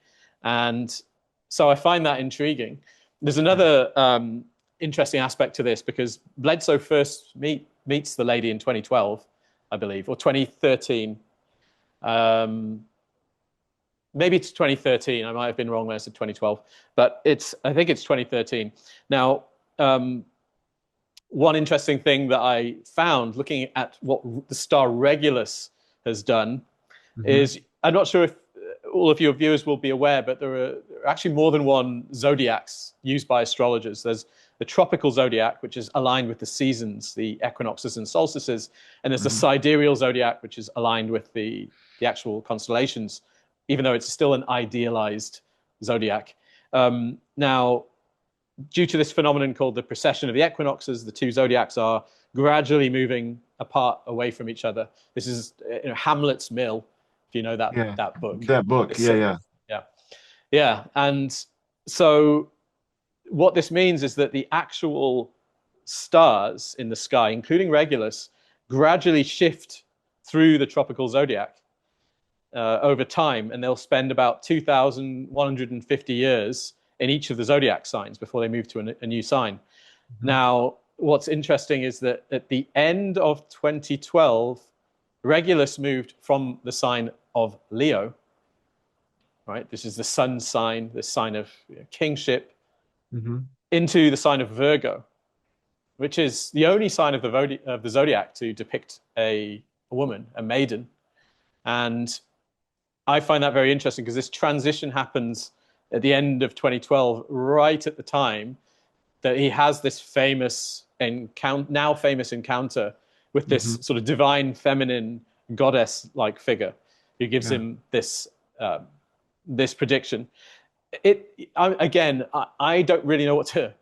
Speaker 2: And so I find that intriguing. There's another interesting aspect to this, because Bledsoe first meets the lady in 2012, I believe, or 2013. Maybe it's 2013. I might have been wrong when I said 2012, but I think it's 2013. Now, one interesting thing that I found looking at what the star Regulus has done is, I'm not sure if all of your viewers will be aware, but there are actually more than one zodiacs used by astrologers. There's the tropical zodiac, which is aligned with the seasons, the equinoxes and solstices, and there's the sidereal zodiac, which is aligned with the actual constellations, even though it's still an idealized zodiac. Now, due to this phenomenon called the precession of the equinoxes, the two zodiacs are gradually moving apart away from each other. This is Hamlet's Mill, if you know that book.
Speaker 1: That book,
Speaker 2: yeah. And so what this means is that the actual stars in the sky, including Regulus, gradually shift through the tropical zodiac over time, and they'll spend about 2,150 years in each of the zodiac signs before they move to a new sign. Now, what's interesting is that at the end of 2012, Regulus moved from the sign of Leo, right? This is the sun sign, the sign of kingship, into the sign of Virgo, which is the only sign of the zodiac to depict a woman, a maiden. And I find that very interesting, because this transition happens at the end of 2012, right at the time that he has this famous encounter with this sort of divine feminine goddess-like figure who gives him this prediction. I don't really know what to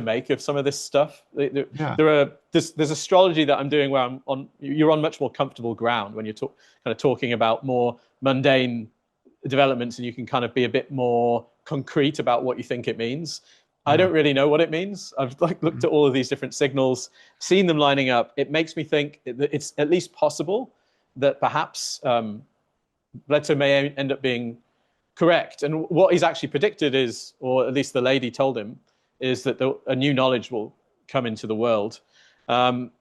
Speaker 2: make of some of this stuff. There's astrology that I'm doing where you're on much more comfortable ground when you're kind of talking about more mundane developments, and you can kind of be a bit more concrete about what you think it means. I don't really know what it means. I've looked at all of these different signals, seen them lining up. It makes me think that it's at least possible that perhaps Bledsoe may end up being correct. And what he's actually predicted is, or at least the lady told him, is that a new knowledge will come into the world. And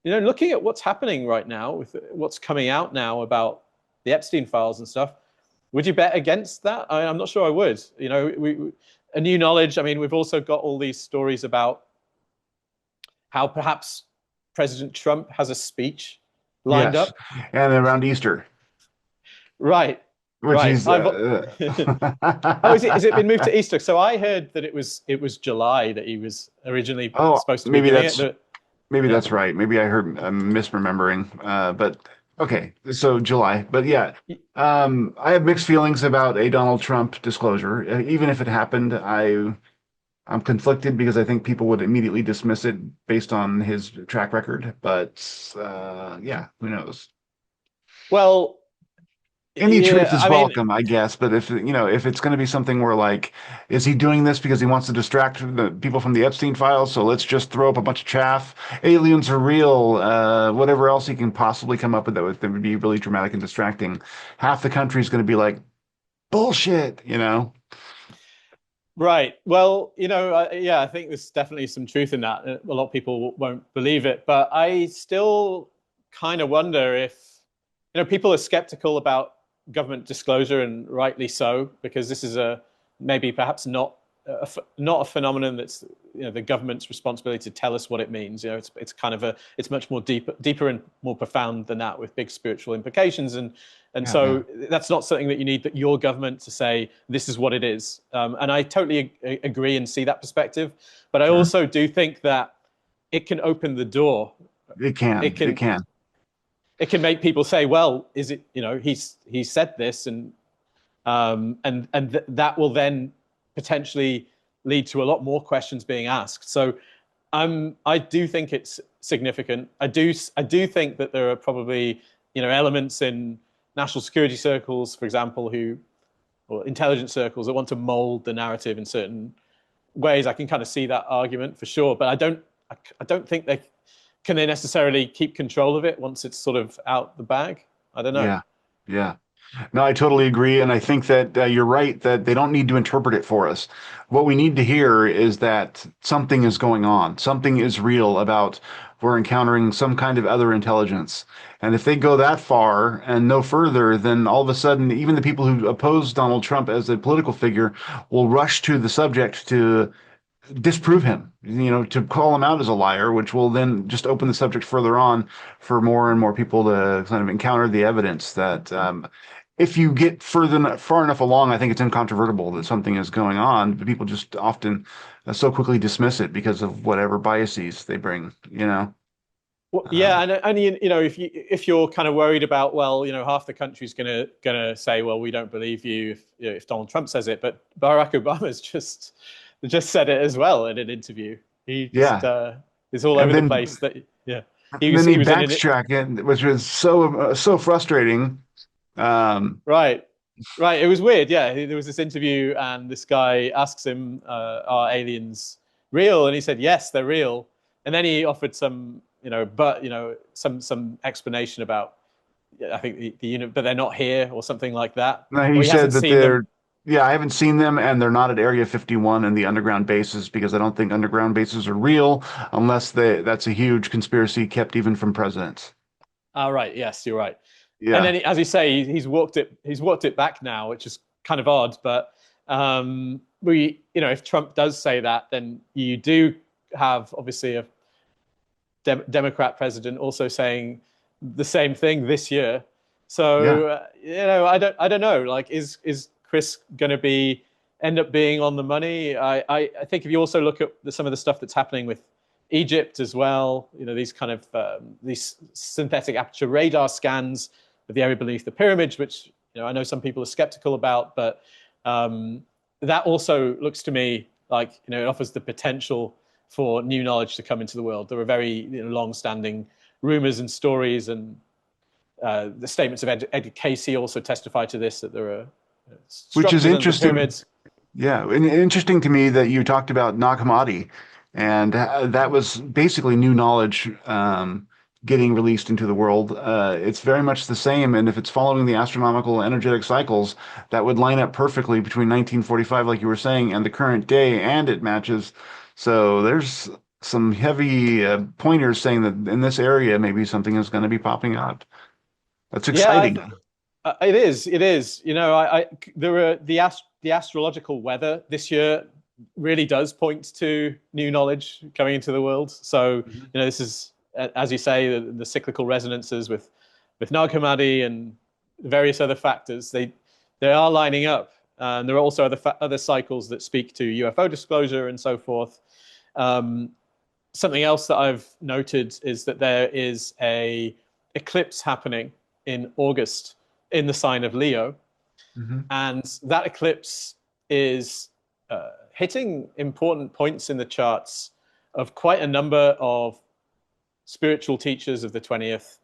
Speaker 2: looking at what's happening right now, with what's coming out now about the Epstein files and stuff, would you bet against that? I'm not sure I would. A new knowledge. I mean, we've also got all these stories about how perhaps President Trump has a speech lined up.
Speaker 1: And around Easter.
Speaker 2: Right.
Speaker 1: Which
Speaker 2: right.
Speaker 1: is
Speaker 2: Has it been moved to Easter? So I heard that it was July that he was originally supposed to be doing it.
Speaker 1: Maybe that's right. Maybe I heard, I'm misremembering. But okay, so July. But yeah, I have mixed feelings about a Donald Trump disclosure. Even if it happened, I'm conflicted, because I think people would immediately dismiss it based on his track record. But yeah, who knows?
Speaker 2: Well,
Speaker 1: any truth is welcome, I guess. But if it's going to be something where, like, is he doing this because he wants to distract the people from the Epstein files? So let's just throw up a bunch of chaff. Aliens are real. Whatever else he can possibly come up with that would be really dramatic and distracting. Half the country is going to be like, bullshit.
Speaker 2: Right. Well, I think there's definitely some truth in that. A lot of people won't believe it, but I still kind of wonder if people are skeptical about government disclosure, and rightly so, because this is perhaps not a phenomenon that's the government's responsibility to tell us what it means. It's kind of it's much more deeper and more profound than that, with big spiritual implications, and so that's not something that you need your government to say this is what it is. And I totally agree and see that perspective, but I also do think that it can open the door.
Speaker 1: It can.
Speaker 2: It can make people say, well, is it, he said this, and that will then potentially lead to a lot more questions being asked. So I do think it's significant. I do think that there are probably elements in national security circles, for example, or intelligence circles that want to mold the narrative in certain ways. I can kind of see that argument for sure, but I don't think they necessarily keep control of it once it's sort of out the bag. I don't know.
Speaker 1: Yeah. Yeah. No, I totally agree. And I think that you're right that they don't need to interpret it for us. What we need to hear is that something is going on. Something is real about we're encountering some kind of other intelligence. And if they go that far and no further, then all of a sudden, even the people who oppose Donald Trump as a political figure will rush to the subject to disprove him, to call him out as a liar, which will then just open the subject further on for more and more people to kind of encounter the evidence that if you get far enough along, I think it's incontrovertible that something is going on, but people just often so quickly dismiss it because of whatever biases they bring.
Speaker 2: Well, yeah,
Speaker 1: Um,
Speaker 2: and if you're kind of worried about, well, half the country's gonna say, well, we don't believe you if Donald Trump says it, but Barack Obama's just said it as well in an interview. He just
Speaker 1: yeah,
Speaker 2: is all
Speaker 1: and
Speaker 2: over the
Speaker 1: then
Speaker 2: place. That yeah, he
Speaker 1: and
Speaker 2: was
Speaker 1: then he
Speaker 2: he was in an
Speaker 1: backtracked it, which was so frustrating. Um,
Speaker 2: right. Right, it was weird. Yeah, there was this interview, and this guy asks him, "Are aliens real?" And he said, "Yes, they're real." And then he offered some explanation about, I think the unit, but they're not here or something like that,
Speaker 1: No, he
Speaker 2: or he
Speaker 1: said
Speaker 2: hasn't
Speaker 1: that
Speaker 2: seen them.
Speaker 1: yeah, I haven't seen them and they're not at Area 51 and the underground bases because I don't think underground bases are real unless that's a huge conspiracy kept even from presidents.
Speaker 2: Ah, right. Yes, you're right. And
Speaker 1: Yeah,
Speaker 2: then, as you say, he's walked it back now, which is kind of odd. But if Trump does say that, then you do have obviously a Democrat president also saying the same thing this year.
Speaker 1: yeah.
Speaker 2: So I don't know. Like, is Chris going to end up being on the money? I think if you also look at some of the stuff that's happening with Egypt as well, these kind of these synthetic aperture radar scans of the area beneath the pyramids, which I know some people are skeptical about, but that also looks to me like it offers the potential for new knowledge to come into the world. There are very long-standing rumors and stories, and the statements of Edgar Casey also testify to this, that there are
Speaker 1: Which is
Speaker 2: structures under the
Speaker 1: interesting.
Speaker 2: pyramids.
Speaker 1: Yeah, and interesting to me that you talked about Nag Hammadi, and that was basically new knowledge getting released into the world. It's very much the same, and if it's following the astronomical energetic cycles, that would line up perfectly between 1945, like you were saying, and the current day, and it matches. So there's some heavy pointers saying that in this area, maybe something is going to be popping up. That's
Speaker 2: Yeah,
Speaker 1: exciting.
Speaker 2: it is. It is. There are the astrological weather this year really does point to new knowledge coming into the world. So
Speaker 1: Mhm.
Speaker 2: this is, as you say, the cyclical resonances with Nag Hammadi and various other factors. They are lining up. And there are also other cycles that speak to UFO disclosure and so forth. Um, Something else that I've noted is that there is a eclipse happening in August in the sign of Leo,
Speaker 1: Mhm.
Speaker 2: and that eclipse is hitting important points in the charts of quite a number of spiritual teachers of the 20th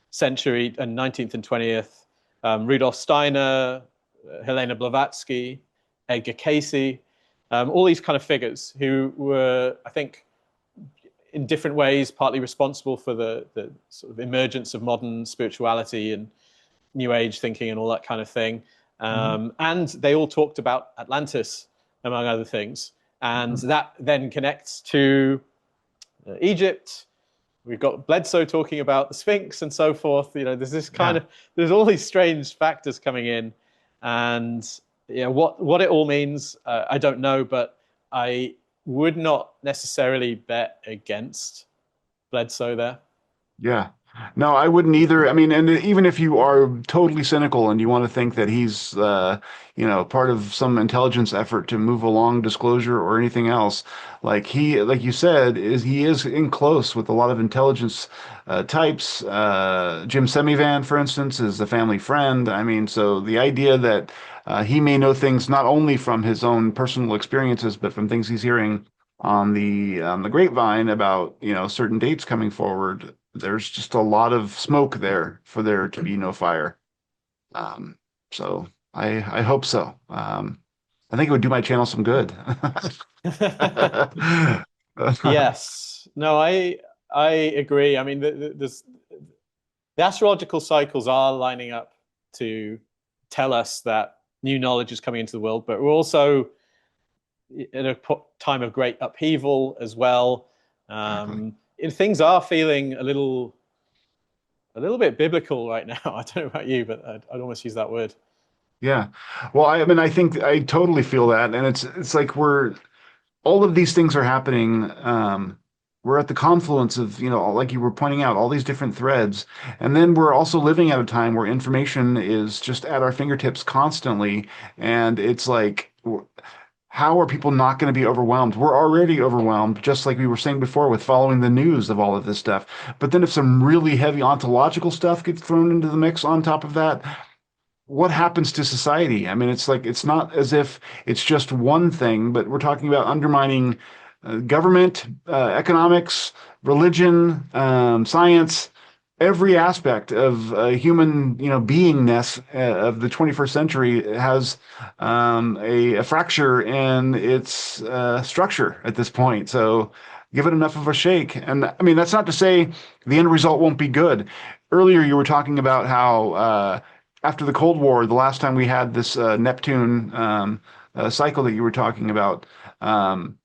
Speaker 2: century and 19th and 20th. Rudolf Steiner, Helena Blavatsky, Edgar Casey, all these kind of figures who were, I think, in different ways, partly responsible for the sort of emergence of modern spirituality and New Age thinking and all that kind of thing.
Speaker 1: Mhm.
Speaker 2: And they all talked about Atlantis, among other things. And
Speaker 1: Mhm.
Speaker 2: that then connects to Egypt. We've got Bledsoe talking about the Sphinx and so forth. There's this kind
Speaker 1: Yeah.
Speaker 2: of, there's all these strange factors coming in. And what it all means, I don't know, but I would not necessarily bet against Bledsoe there.
Speaker 1: Yeah. No, I wouldn't either. I mean, and even if you are totally cynical and you want to think that he's, part of some intelligence effort to move along disclosure or anything else, like you said, he is in close with a lot of intelligence types. Jim Semivan, for instance, is a family friend. I mean, so the idea that he may know things not only from his own personal experiences, but from things he's hearing on the grapevine about certain dates coming forward. there's just a lot of smoke there for there to be no fire. Um, so I hope so. I think it would do my channel some good.
Speaker 2: Yes. No, I agree. I mean, the astrological cycles are lining up to tell us that new knowledge is coming into the world, but we're also in a time of great upheaval as well.
Speaker 1: Exactly.
Speaker 2: And things are feeling a little bit biblical right now. I don't know about you, but I'd almost use that word.
Speaker 1: Yeah. Well, I mean, I think I totally feel that, and it's like we're all of these things are happening. We're at the confluence of, like you were pointing out, all these different threads. And then we're also living at a time where information is just at our fingertips constantly. And it's like, how are people not going to be overwhelmed? We're already overwhelmed, just like we were saying before, with following the news of all of this stuff. But then if some really heavy ontological stuff gets thrown into the mix on top of that, what happens to society? I mean, it's like it's not as if it's just one thing, but we're talking about undermining government, economics, religion, science, every aspect of human, beingness of the 21st century has a fracture in its structure at this point. So give it enough of a shake. And I mean, that's not to say the end result won't be good. Earlier, you were talking about how after the Cold War, the last time we had this Neptune cycle that you were talking about, um,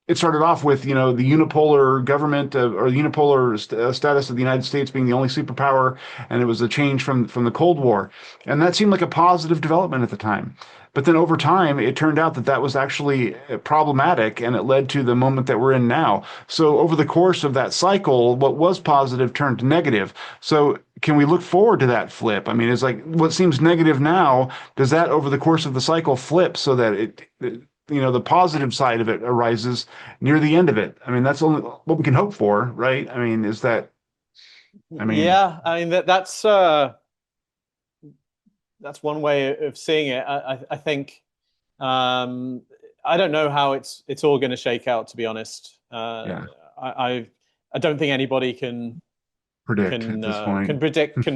Speaker 1: it started off with, the unipolar government or the unipolar status of the United States being the only superpower, and it was a change from the Cold War, and that seemed like a positive development at the time. But then over time, it turned out that that was actually problematic, and it led to the moment that we're in now. So over the course of that cycle, what was positive turned to negative. So can we look forward to that flip? I mean, it's like what seems negative now, does that over the course of the cycle flip so that the positive side of it arises near the end of it? I mean, that's only what we can hope for, right? I mean, is that, I mean,
Speaker 2: Yeah, I mean that's one way of seeing it. I think um, I don't know how it's all going to shake out. To be honest,
Speaker 1: yeah,
Speaker 2: I I don't think anybody
Speaker 1: predict at this point.
Speaker 2: can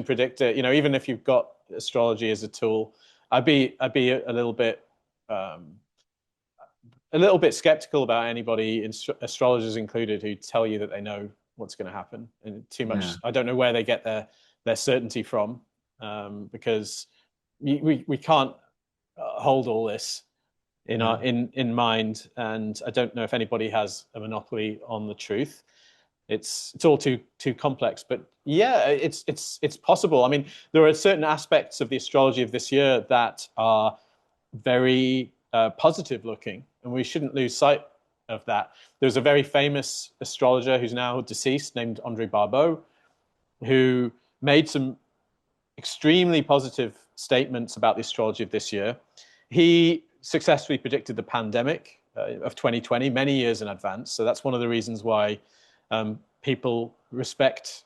Speaker 2: predict it. You know, even if you've got astrology as a tool, I'd be um, a little bit skeptical about anybody, astrologers included, who tell you that they know what's going to happen. And too
Speaker 1: Yeah,
Speaker 2: much, I don't know where they get their certainty from, because we can't hold all this in
Speaker 1: yeah,
Speaker 2: our in mind. And I don't know if anybody has a monopoly on the truth. It's all too complex. But yeah, it's possible. I mean, there are certain aspects of the astrology of this year that are very positive looking, and we shouldn't lose sight of that. There's a very famous astrologer who's now deceased named Andre Barbeau, who made some extremely positive statements about the astrology of this year. He successfully predicted the pandemic of 2020 many years in advance. So that's one of the reasons why people respect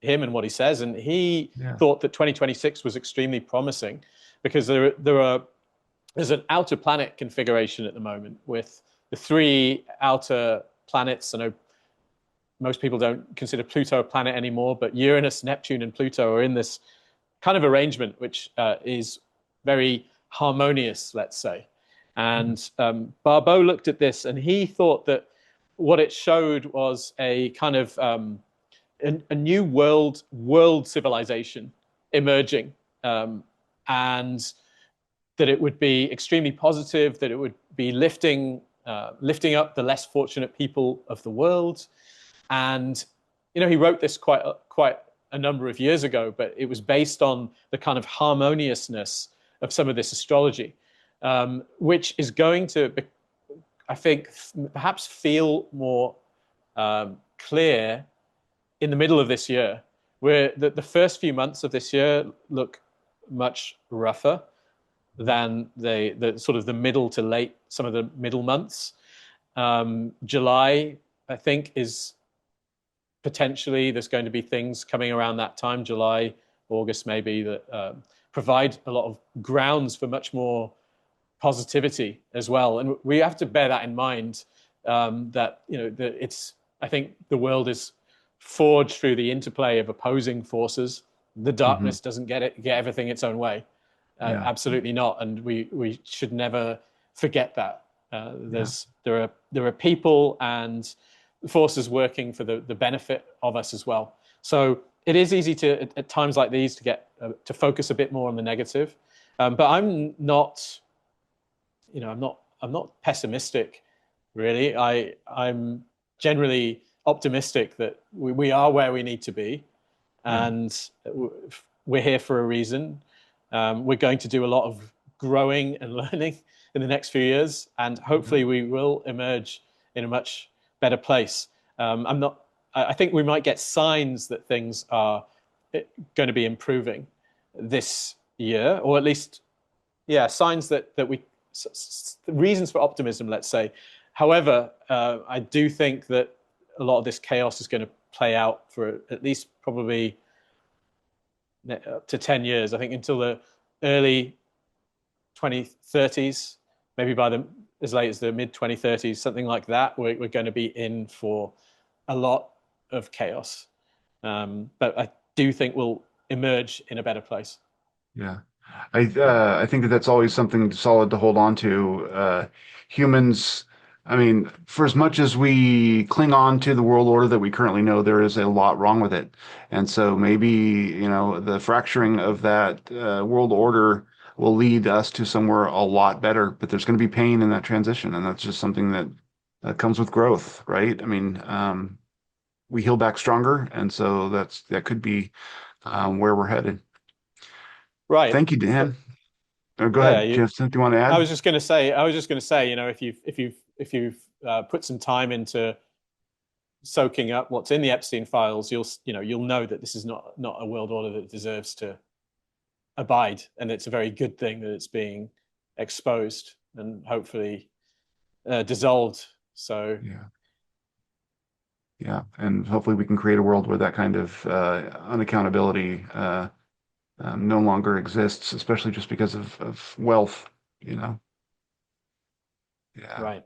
Speaker 2: him and what he says. And he
Speaker 1: yeah,
Speaker 2: thought that 2026 was extremely promising because there's an outer planet configuration at the moment with the three outer planets. I know most people don't consider Pluto a planet anymore, but Uranus, Neptune, and Pluto are in this kind of arrangement, which is very harmonious, let's say. And Barbeau looked at this and he thought that what it showed was a kind of a new world civilization emerging, and that it would be extremely positive, that it would be lifting up the less fortunate people of the world. And he wrote this quite a number of years ago, but it was based on the kind of harmoniousness of some of this astrology, which is going to, I think, perhaps feel more clear in the middle of this year, where the first few months of this year look much rougher than the sort of the middle to late, some of the middle months. July, I think, is potentially there's going to be things coming around that time, July, August maybe, that provide a lot of grounds for much more positivity as well. And we have to bear that in mind, that that it's, I think the world is forged through the interplay of opposing forces. The
Speaker 1: Hmm.
Speaker 2: darkness doesn't get everything its own way.
Speaker 1: Yeah.
Speaker 2: Absolutely not, and we should never forget that.
Speaker 1: Yeah.
Speaker 2: There are people and forces working for the benefit of us as well. So it is easy to at times like these to get to focus a bit more on the negative, but I'm not, I'm not pessimistic, really. I'm generally optimistic that we are where we need to be,
Speaker 1: Yeah.
Speaker 2: and we're here for a reason. We're going to do a lot of growing and learning in the next few years, and
Speaker 1: Yeah.
Speaker 2: hopefully we will emerge in a much better place. I'm not. I think we might get signs that things are going to be improving this year, or at least, yeah, signs that we reasons for optimism, let's say. However, I do think that a lot of this chaos is going to play out for at least probably up to 10 years. I think until the early 2030s, maybe by the as late as the mid 2030s, something like that. We're going to be in for a lot of chaos, but I do think we'll emerge in a better place.
Speaker 1: Yeah. I think that that's always something solid to hold on to. Humans, I mean, for as much as we cling on to the world order that we currently know, there is a lot wrong with it. And so maybe, the fracturing of that world order will lead us to somewhere a lot better, but there's going to be pain in that transition, and that's just something that comes with growth, right? I mean, we heal back stronger, and so that could be where we're headed.
Speaker 2: Right.
Speaker 1: Thank you, Dan. Oh, go
Speaker 2: Yeah.
Speaker 1: ahead. Do you have something you want to
Speaker 2: I
Speaker 1: add?
Speaker 2: was just going to say. I was just going to say. If you've put some time into soaking up what's in the Epstein files, you'll know that this is not a world order that deserves to abide, and it's a very good thing that it's being exposed and hopefully dissolved. So
Speaker 1: Yeah. Yeah. And hopefully we can create a world where that kind of unaccountability no longer exists, especially just because of wealth, you know? Yeah.
Speaker 2: right.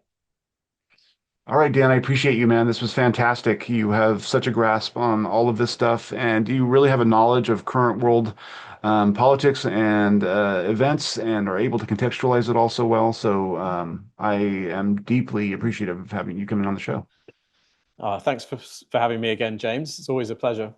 Speaker 1: All right, Dan, I appreciate you, man. This was fantastic. You have such a grasp on all of this stuff, and you really have a knowledge of current world politics and events, and are able to contextualize it all so well. So I am deeply appreciative of having you coming on the show.
Speaker 2: Thanks for having me again, James. It's always a pleasure.